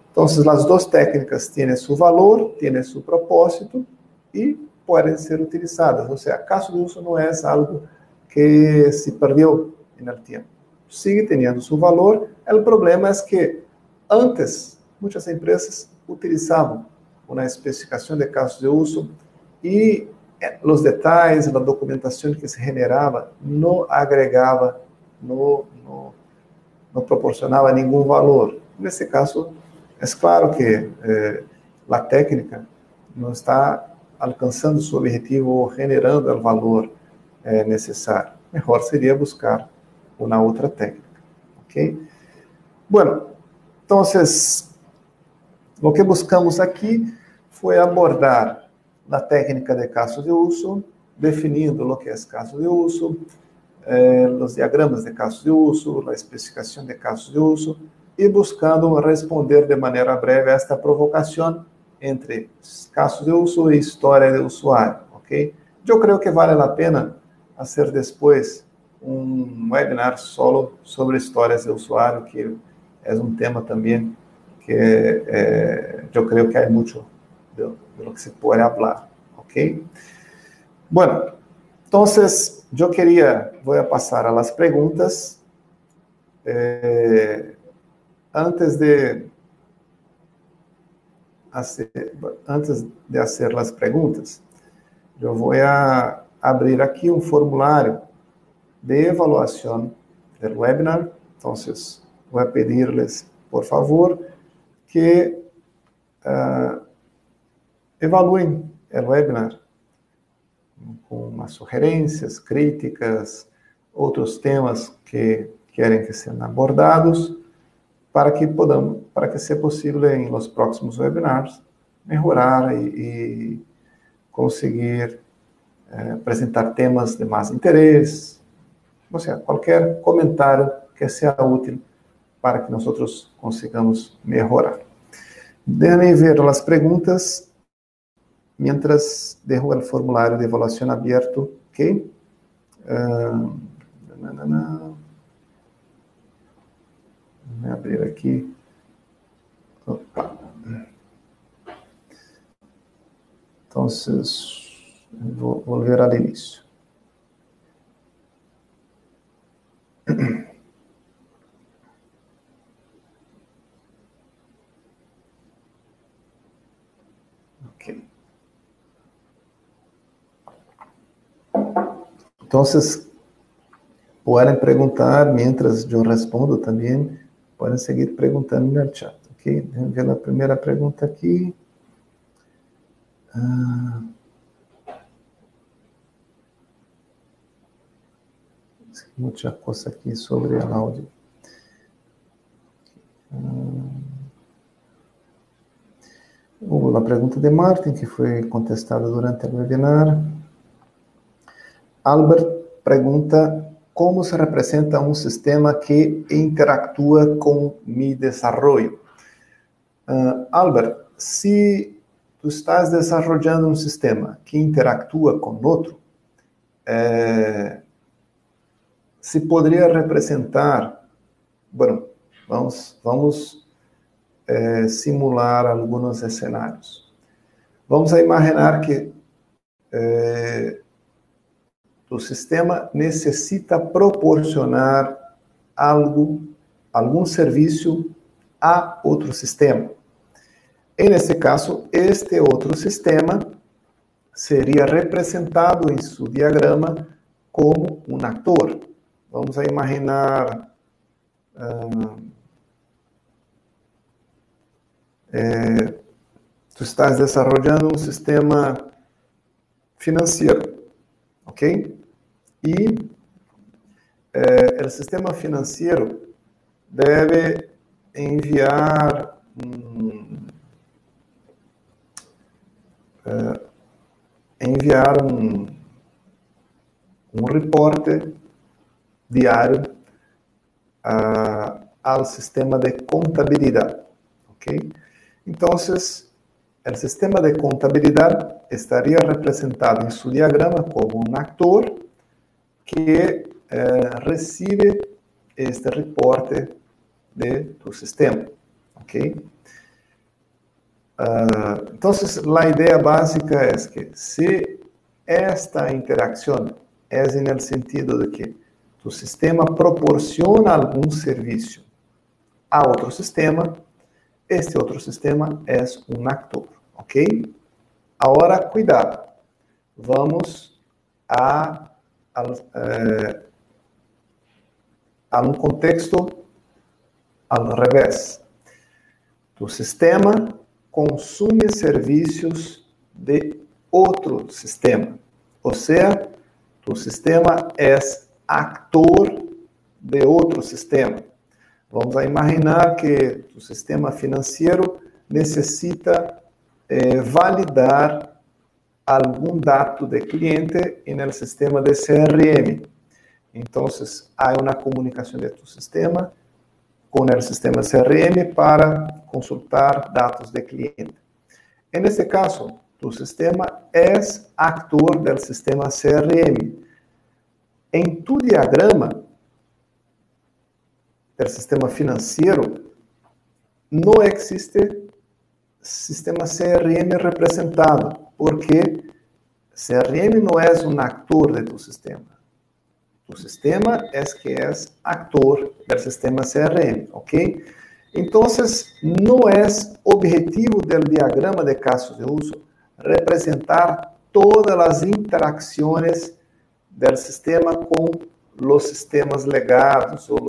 Entonces, las dos técnicas tienen su valor, tienen su propósito y pueden ser utilizadas. O sea, caso de uso no es algo que se perdió en el tiempo. Sigue teniendo su valor. El problema es que antes muchas empresas utilizaban una especificación de casos de uso y los detalles, la documentación que se generaba no agregaba, no proporcionaba ningún valor. Nesse caso, é claro que a técnica não está alcançando seu objetivo ou generando o valor necessário. Melhor seria buscar uma outra técnica. ¿Ok? Bueno, então, o que buscamos aqui foi abordar a técnica de casos de uso, definindo o que é caso de uso, os diagramas de casos de uso, a especificação de casos de uso, e buscando responder de maneira breve a esta provocação entre casos de uso e história de usuário, ok? Eu creio que vale a pena fazer depois webinar solo sobre histórias de usuário, que é tema também que eu creio que há muito de lo que se pode falar, ok? Bueno, entonces, yo voy a pasar a las preguntas. Antes de hacer las preguntas, yo voy a abrir aquí un formulario de evaluación del webinar. Entonces, voy a pedirles, por favor, que evalúen el webinar com umas sugerências, críticas, outros temas que querem que sejam abordados, para que seja possível, em los próximos webinars, melhorar e conseguir apresentar temas de mais interesse, ou seja, qualquer comentário que seja útil para que nós consigamos melhorar. Déjenme ver as perguntas mientras dejo el formulario de evaluación abierto, ¿ok? Voy a abrir aquí. Opa. Entonces, voy a volver al inicio. Ok. Entonces, pueden preguntar mientras yo respondo también. Pueden seguir preguntando en el chat. ¿Ok? Déjenme ver la primera pregunta aquí. Mucha cosa aquí sobre el audio. Hubo la pregunta de Martin, que fue contestada durante el webinar. Albert pergunta como se representa um sistema que interactúa com mi desarrollo. Albert, se tu estás desarrollando um sistema que interactúa com outro, se poderia representar, bueno, vamos simular alguns cenários. Vamos a imaginar que o sistema necessita proporcionar algum serviço a outro sistema. E, nesse caso, este outro sistema seria representado em seu diagrama como um ator. Vamos a imaginar tu estás desarrollando um sistema financeiro, ok? E o sistema financeiro deve enviar um reporte diário ao sistema de contabilidade, ¿ok? Então, o sistema de contabilidade estaria representado em seu diagrama como um ator que recebe este reporte do sistema, ¿ok? Então, a ideia básica é que se esta interação é no sentido de que o sistema proporciona algum serviço a outro sistema, este outro sistema é um actor, ok? Agora, cuidado, vamos a um contexto ao revés. O sistema consome serviços de outro sistema, ou seja, o sistema é actor de outro sistema. Vamos a imaginar que o sistema financeiro necessita validar algum dado de cliente no sistema de CRM. Então, há uma comunicação de tu sistema com o sistema CRM para consultar dados de cliente. Nesse caso, tu sistema é actor do sistema CRM. Em tu diagrama do sistema financeiro, não existe sistema CRM representado, porque CRM não é um actor de tu sistema. O sistema é que é actor do sistema CRM, ok? Então, não é objetivo do diagrama de casos de uso representar todas as interações do sistema com os sistemas legados ou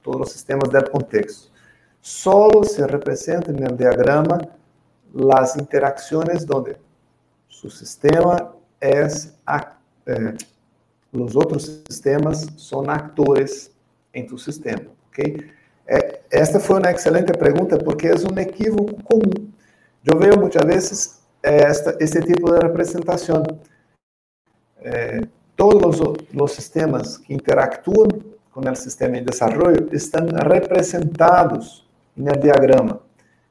todos os sistemas do contexto. Só se representa no diagrama as interações onde o sistema os outros sistemas são atores em tu sistema, ok? Esta foi uma excelente pergunta porque é um equívoco comum. Eu vejo muitas vezes este tipo de representação. Todos os sistemas que interactuam com o sistema em desenvolvimento estão representados no diagrama.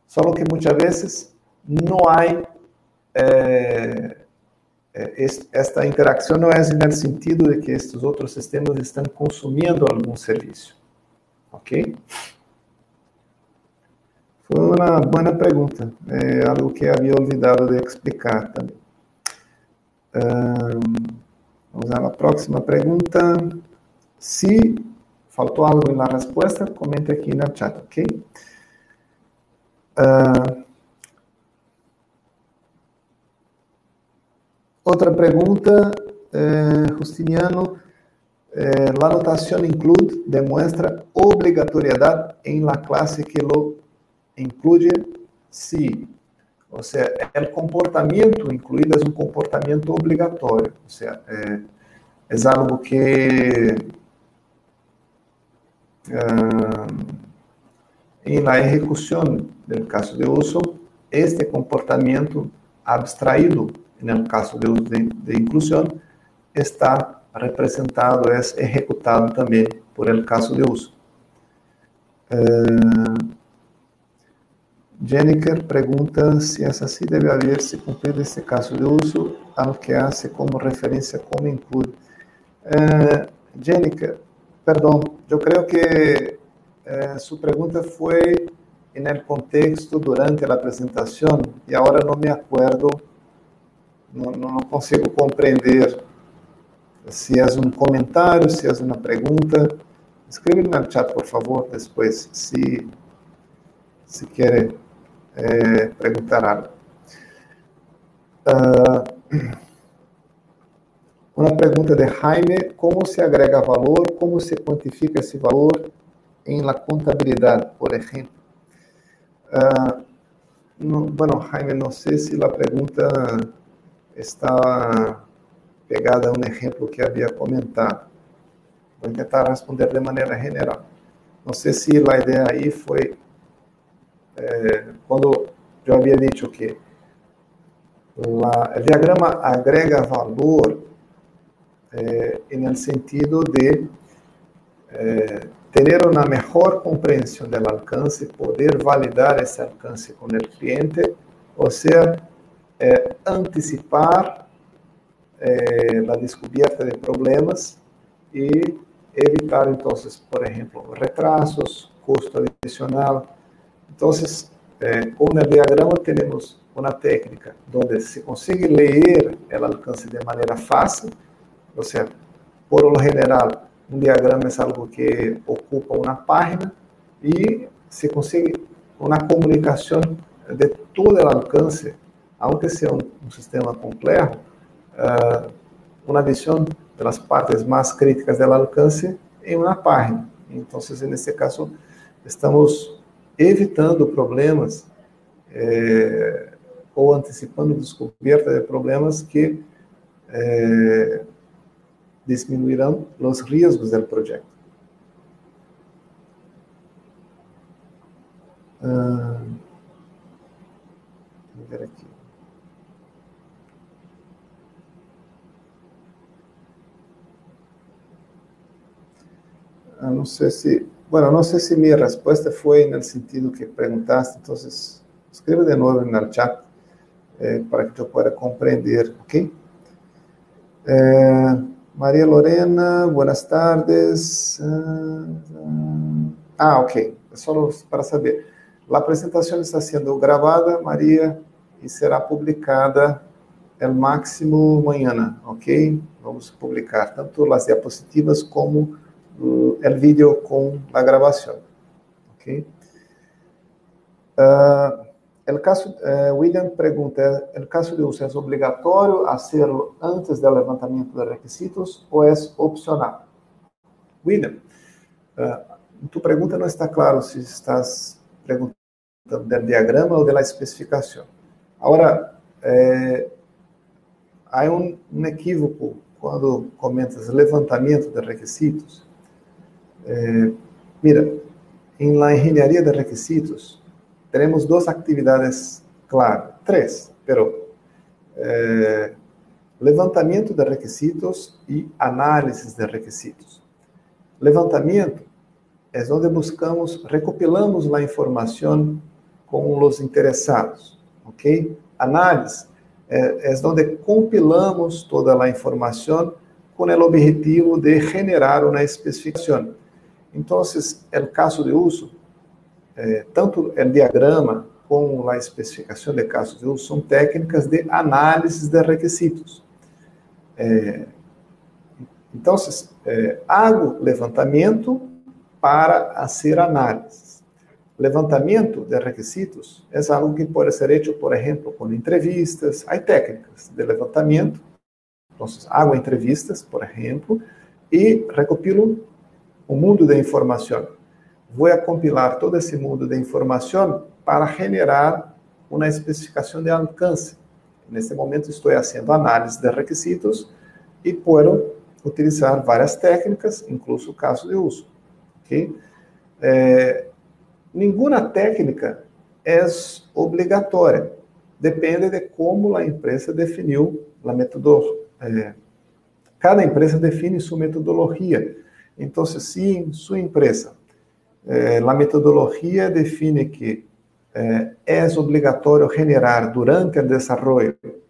Só que muitas vezes não há esta interação não é no sentido de que estes outros sistemas estão consumindo algum serviço. Ok? Foi uma boa pergunta. É algo que havia olvidado de explicar também. Vamos à próxima pergunta. Se faltou algo na resposta, comente aqui no chat, ok? Outra pergunta, Justiniano. La notación include demuestra obrigatoriedade em la classe que lo incluye? Sí. O sea, el comportamiento incluído es un comportamiento obligatorio. O sea, es algo que en la ejecución del caso de uso, este comportamiento abstraído en el caso de uso de inclusión está representado, é executado também por el caso de uso. Jennifer pergunta se é assim deve haver-se cumprido este caso de uso, ao que hace como referência como include. Jennifer, perdão, eu creio que sua pergunta foi no contexto durante a apresentação e agora não me acordo, não consigo compreender se é um comentário, se é uma pergunta. Escreve no chat, por favor, depois, se quer perguntar algo. Uma pergunta de Jaime: como se agrega valor, como se quantifica esse valor em la contabilidade, por exemplo? Bueno, Jaime, não sei se a pergunta está pegada a um exemplo que havia comentado. Vou tentar responder de maneira general. Não sei se a ideia aí foi, quando eu havia dito que o diagrama agrega valor no sentido de ter uma melhor compreensão do alcance, poder validar esse alcance com o cliente, ou seja, antecipar a descoberta de problemas e evitar, então, por exemplo, retrasos, custo adicional. Então, com o diagrama temos uma técnica onde se consegue ler o alcance de maneira fácil, ou seja, por lo general, um diagrama é algo que ocupa uma página e se consegue uma comunicação de todo o alcance, aunque seja um sistema complexo, uma visão das partes mais críticas do alcance em uma página. Então, nesse caso, estamos evitando problemas ou antecipando descoberta de problemas que diminuirão os riscos do projeto. Vamos ver aqui. Não sei se... Bueno, não sei se minha resposta foi no sentido que perguntaste, então escreva de novo no chat para que eu possa compreender, ok? Maria Lorena, buenas tardes. Ok. Só para saber. A apresentação está sendo gravada, Maria, e será publicada el máximo amanhã, ok? Vamos publicar tanto as diapositivas como o vídeo com a gravação, ok? William pergunta, o caso de uso é obrigatório hacerlo antes do levantamento de requisitos ou é opcional? William, tu pergunta não está claro se estás perguntando do diagrama ou da especificação. Agora, há um equívoco quando comentas levantamento de requisitos. Mira, em la engenharia de requisitos, temos duas atividades claras, três, pero levantamento de requisitos e análise de requisitos. Levantamento é onde buscamos, recopilamos a informação com os interessados, ok? Análise é onde compilamos toda a informação com o objetivo de generar uma especificação. Então, o caso de uso, tanto o diagrama como a especificação de caso de uso são técnicas de análise de requisitos. Então, hago levantamento para fazer análise. Levantamento de requisitos é algo que pode ser feito, por exemplo, com entrevistas. Há técnicas de levantamento. Então, hago entrevistas, por exemplo, e recopilo um mundo de informação. Vou compilar todo esse mundo de informação para generar uma especificação de alcance. Nesse momento, estou fazendo análise de requisitos e posso utilizar várias técnicas, incluso o caso de uso. Okay? Nenhuma técnica é obrigatória. Depende de como a empresa definiu a metodologia. Cada empresa define sua metodologia. Então, se em sua empresa a metodologia define que é obrigatório generar durante o desenvolvimento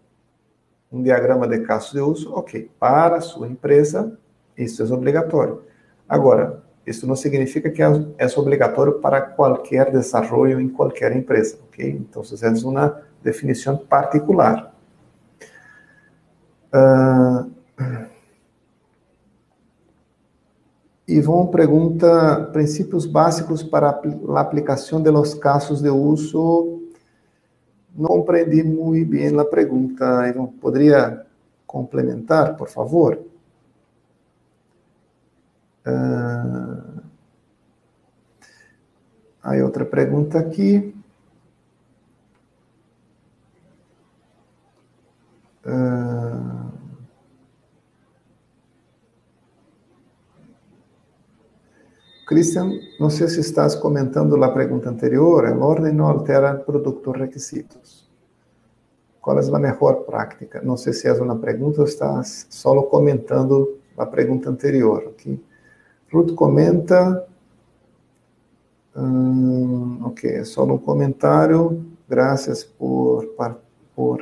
um diagrama de caso de uso, ok. Para a sua empresa, isso é obrigatório. Agora, isso não significa que é obrigatório para qualquer desenvolvimento em qualquer empresa, ok? Então, é uma definição particular. Ivon pergunta, princípios básicos para a aplicação de los casos de uso. Não compreendi muito bem a pergunta, Ivon. Poderia complementar, por favor? Aí outra pergunta aqui. Cristian, não sei se estás comentando a pergunta anterior, a ordem não altera produtos requisitos. Qual é a melhor prática? Não sei se é uma pergunta ou estás só comentando a pergunta anterior, ok? Ruth comenta, ok, é só um comentário, graças por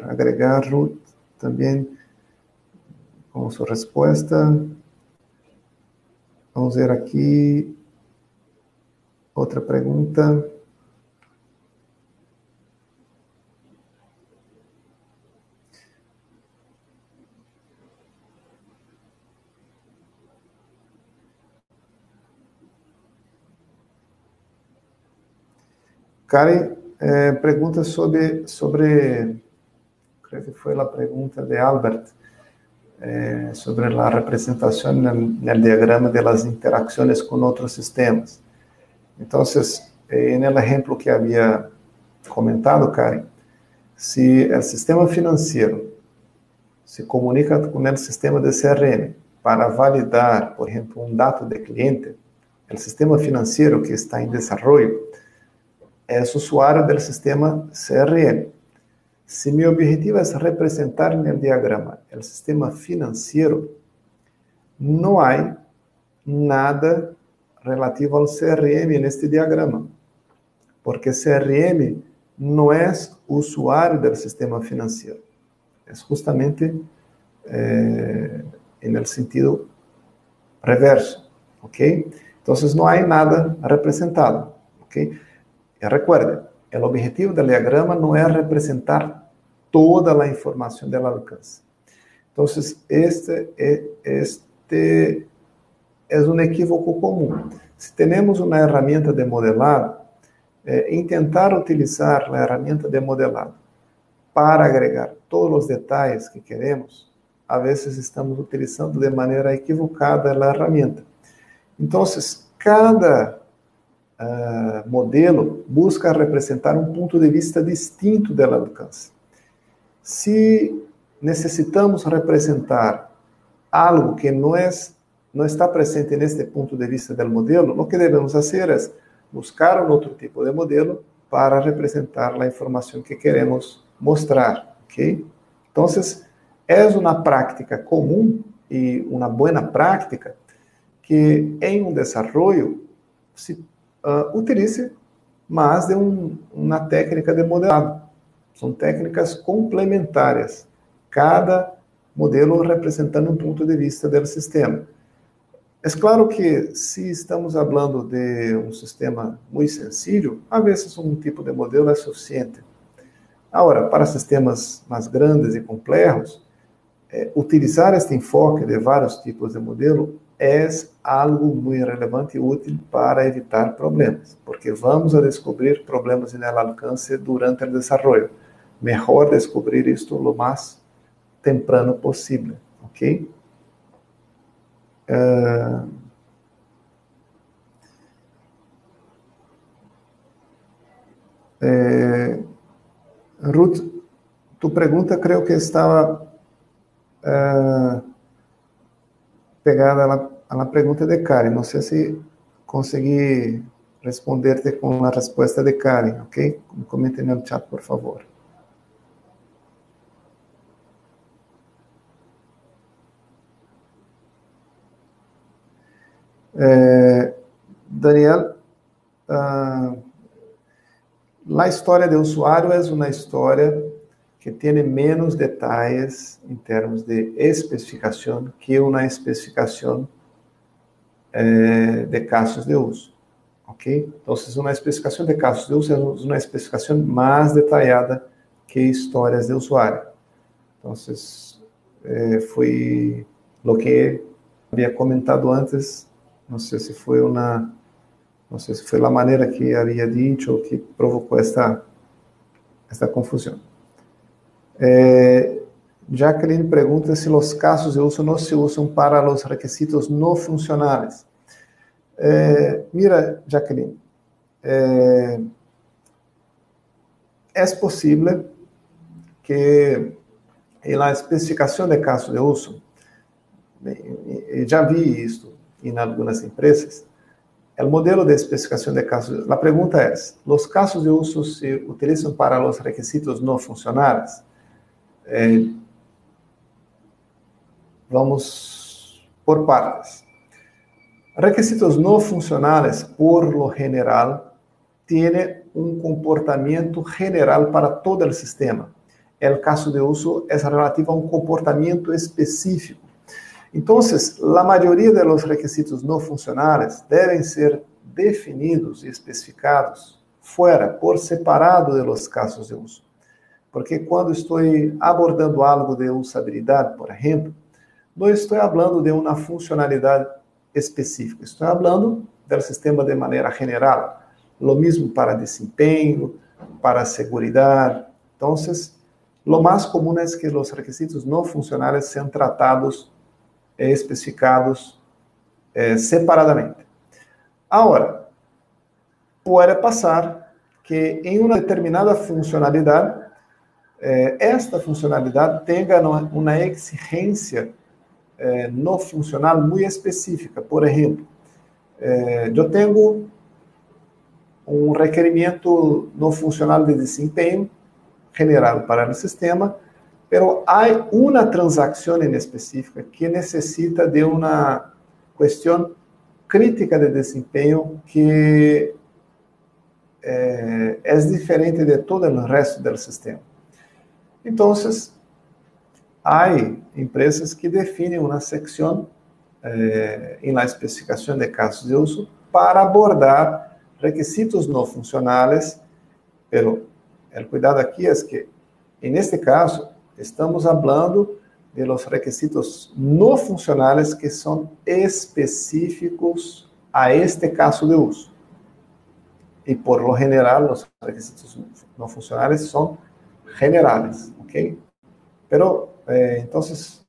agregar, Ruth, também com sua resposta. Vamos ver aqui outra pergunta. Karen pergunta sobre, creio que foi a pergunta de Albert, sobre a representação no diagrama das interações com outros sistemas. Então, no exemplo que havia comentado, Karen, se o sistema financeiro se comunica com o sistema de CRM para validar, por exemplo, um dado de cliente, o sistema financeiro que está em desenvolvimento é o usuário do sistema CRM. Se meu objetivo é representar no diagrama o sistema financeiro, não há nada relativo ao CRM neste diagrama, porque CRM não é usuário do sistema financeiro. É justamente no sentido reverso, ok? Então, não há nada representado, ok? E recuerde, o objetivo do diagrama não é representar toda a informação do alcance. Então, este é um equívoco comum. Se temos uma ferramenta de modelado, tentar utilizar a ferramenta de modelado para agregar todos os detalhes que queremos, a vezes estamos utilizando de maneira equivocada a ferramenta. Então, cada modelo busca representar um ponto de vista distinto do alcance. Se necessitamos representar algo que não está presente neste ponto de vista do modelo, o que devemos fazer é buscar um outro tipo de modelo para representar a informação que queremos mostrar, ok? Então, é uma prática comum e uma boa prática que em um desenvolvimento se utilize mais de uma técnica de modelado. São técnicas complementares, cada modelo representando um ponto de vista do sistema. É claro que, se estamos falando de um sistema muito sensível, às vezes um tipo de modelo é suficiente. Agora, para sistemas mais grandes e complexos, utilizar este enfoque de vários tipos de modelo é algo muito relevante e útil para evitar problemas, porque vamos a descobrir problemas no alcance durante o desenvolvimento. Melhor descobrir isto o mais temprano possível, ok? Ruth, tu pergunta creio que estava pegada à pergunta de Karen. Não sei se consegui responder-te com a resposta de Karen, ok? Comente no chat, por favor. Daniel, a história de usuário é uma história que tem menos detalhes em termos de especificação que uma especificação de casos de uso, ok? Então, uma especificação de casos de uso é uma especificação mais detalhada que histórias de usuário. Então, foi o que havia comentado antes. Não sei se foi a maneira que havia dito ou que provocou esta confusão. Jacqueline pergunta se os casos de uso não se usam para os requisitos não funcionais. Mira, Jacqueline, é possível que na especificação de caso de uso, já vi isto em algumas empresas, o modelo de especificação de casos. A pergunta é: os casos de uso se utilizam para os requisitos não funcionais? Vamos por partes. Requisitos no funcionales, por lo general, tienen un comportamiento general para todo el sistema. El caso de uso es relativo a un comportamiento específico. Entonces, la mayoría de los requisitos no funcionales deben ser definidos y especificados fuera, por separado de los casos de uso. Porque quando estou abordando algo de usabilidade, por exemplo, não estou falando de uma funcionalidade específica, estou falando do sistema de maneira geral. Lo mesmo para desempenho, para segurança. Então, lo mais comum é que os requisitos não funcionais sejam tratados e especificados separadamente. Agora, pode passar que em uma determinada funcionalidade, esta funcionalidade tenha uma exigência no funcional muito específica. Por exemplo, eu tenho um requerimento no funcional de desempenho general para o sistema, pero há uma transação em específica que necessita de uma questão crítica de desempenho que é diferente de todo o resto do sistema. Então, há empresas que definem uma secção em la especificação de casos de uso para abordar requisitos não funcionais, pero o cuidado aqui é que, neste caso, estamos falando de los requisitos não funcionais que são específicos a este caso de uso. E, por lo general, os requisitos não funcionais são generales, ¿ok? Pero, entonces,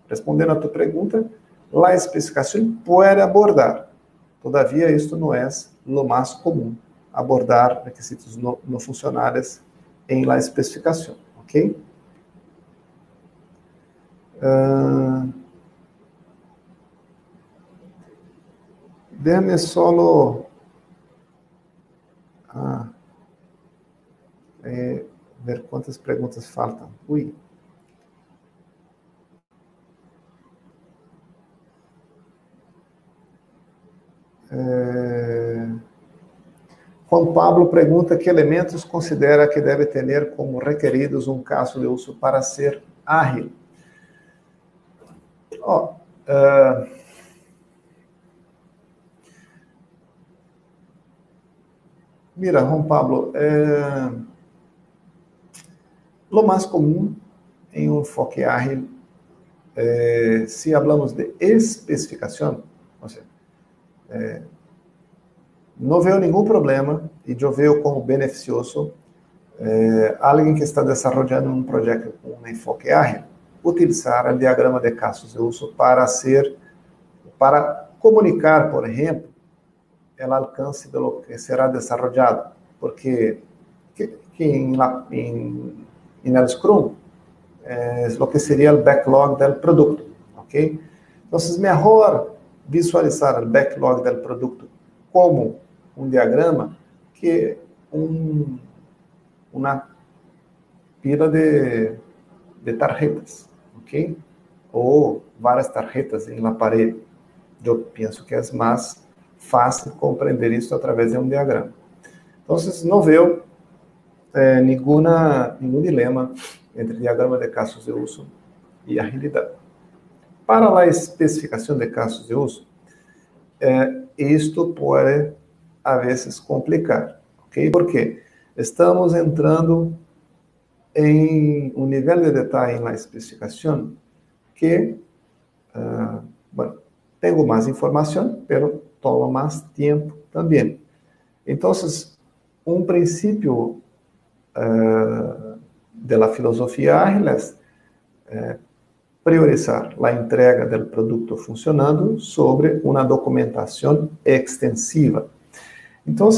respondendo a tu pergunta, a especificação pode abordar. Todavia, isto não é o mais comum, abordar requisitos não funcionais em la especificação, ok? Déjame solo ver quantas perguntas faltam. Ui. Juan Pablo pergunta que elementos considera que deve ter como requeridos um caso de uso para ser ágil. Mira, Juan Pablo, lo mais comum em um enfoque ágil, se falamos de especificação, ou seja, não vejo nenhum problema e eu vejo como beneficioso alguém que está desenvolvendo um projeto com um enfoque ágil utilizar o diagrama de casos de uso para comunicar, por exemplo, o alcance de lo que será desenvolvido, porque em el Scrum é o que seria o backlog do produto, ok? Então, melhor visualizar o backlog do produto como um diagrama que uma pila de tarjetas, ok? Ou várias tarjetas em la parede. Eu penso que é mais fácil compreender isso através de um diagrama. Então, não vejo nenhum dilema entre diagrama de casos de uso e agilidade. Para a especificação de casos de uso, isto pode, a vezes, complicar, ok? Porque estamos entrando em um nível de detalhe na especificação que, tenho mais informação, mas toma mais tempo também. Então, um princípio da filosofia ágil é priorizar a entrega do produto funcionando sobre uma documentação extensiva. Então,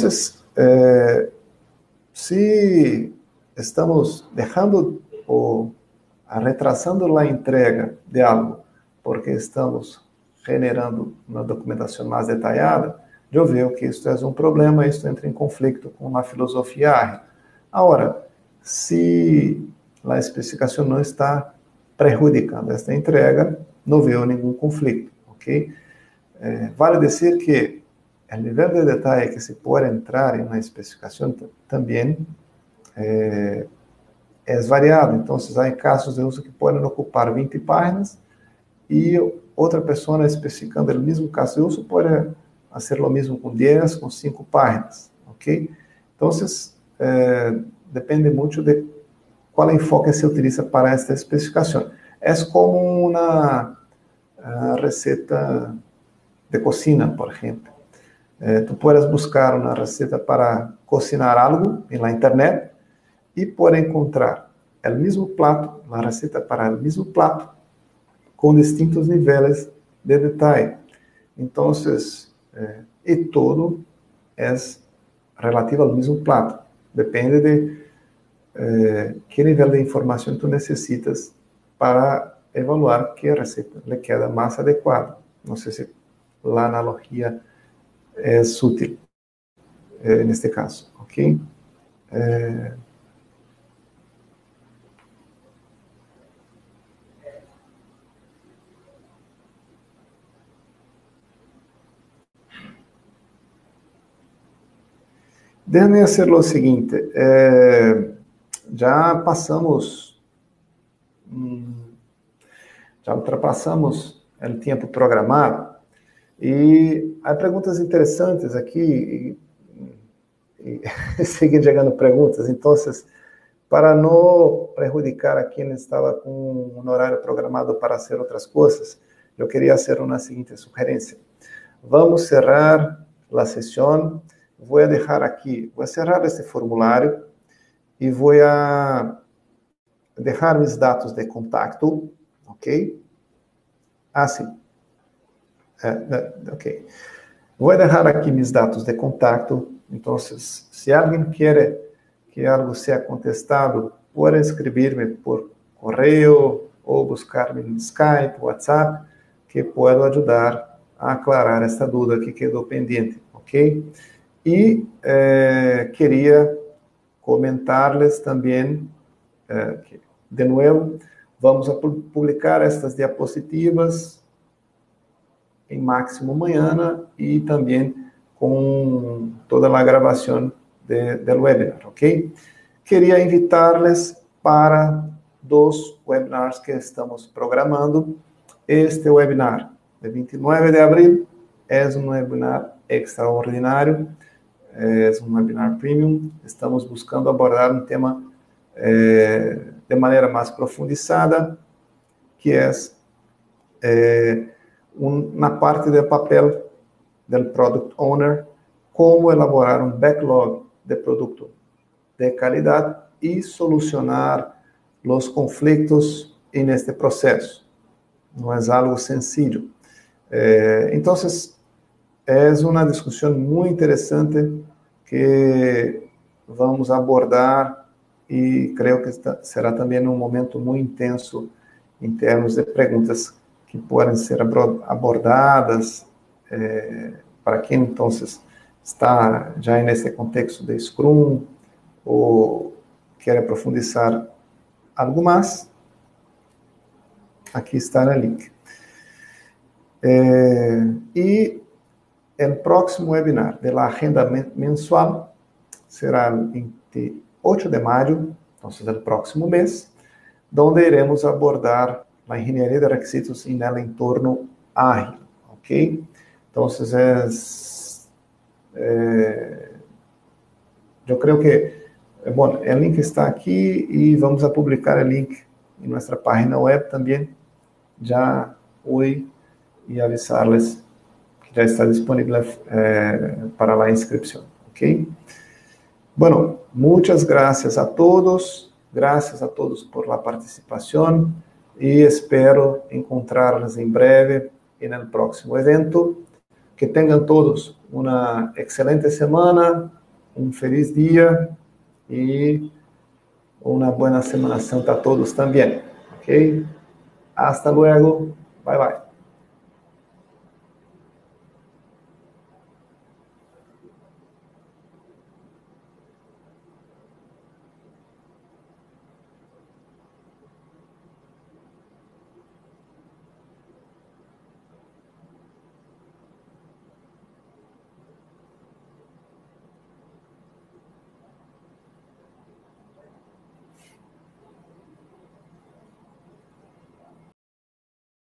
se estamos deixando ou retrasando a entrega de algo porque estamos generando uma documentação mais detalhada, eu vejo que isto é um problema, isto entra em conflito com a filosofia ágil. Agora, se a especificação não está prejudicando esta entrega, não vejo nenhum conflito, ok? Vale dizer que o nível de detalhe que se pode entrar em uma especificação também é variado. Então, há casos de uso que podem ocupar 20 páginas e outra pessoa especificando o mesmo caso de uso pode fazer o mesmo com 10, com 5 páginas, ok? Então, depende muito de qual enfoque se utiliza para esta especificação. É como uma receita de cocina, por exemplo. Tu puedes buscar uma receita para cocinar algo na internet e pode encontrar o mesmo prato, uma receita para o mesmo prato, com distintos níveis de detalhe. Então, e todo é relativo ao mesmo prato. Depende de que nível de informação tu necessitas para evaluar que receita lhe queda mais adequada. Não sei se a analogia é útil neste caso, ok? Déjame hacer o seguinte, já passamos, já ultrapassamos o tempo programado e há perguntas interessantes aqui e seguem chegando perguntas, então, para não prejudicar a quem estava com um horário programado para fazer outras coisas, eu queria fazer uma seguinte sugerência. Vamos cerrar a sessão. Vou deixar aqui, vou cerrar este formulário e vou deixar meus dados de contato, ok? Sim. Ok. Vou deixar aqui meus dados de contato. Então, se alguém quer que algo seja contestado, pode escrever-me por correio ou buscar-me no Skype, WhatsApp, que posso ajudar a aclarar esta dúvida que quedou pendente, ok? E queria comentar-lhes também, que, de novo, vamos a publicar estas diapositivas em máximo amanhã e também com toda a gravação do webinar, ok? Queria invitar-les para 2 webinars que estamos programando. Este webinar, de 29 de abril, é um webinar extraordinário, é um webinar premium. Estamos buscando abordar um tema de maneira mais profundizada, que é na parte do papel do Product Owner, como elaborar um backlog de produto de qualidade e solucionar os conflitos neste processo. Não é algo sencillo. Então, é uma discussão muito interessante que vamos abordar e creio que será também um momento muito intenso em termos de perguntas que podem ser abordadas para quem, então, está já nesse contexto de Scrum ou quer aprofundizar algo mais. Aqui está o link. E o próximo webinar da agenda mensual será em 8 de maio, então, o próximo mês, onde iremos abordar a engenharia de requisitos em el entorno ágil, ok? Então, eu creio que, bom, o link está aqui e vamos a publicar o link em nossa página web também, já hoje, e avisar-les que já está disponível para a inscrição, ok? Bueno, muchas gracias a todos por la participación y espero encontrarles en breve en el próximo evento. Que tengan todos una excelente semana, un feliz día y una buena Semana Santa a todos también. ¿Ok? Hasta luego. Bye bye.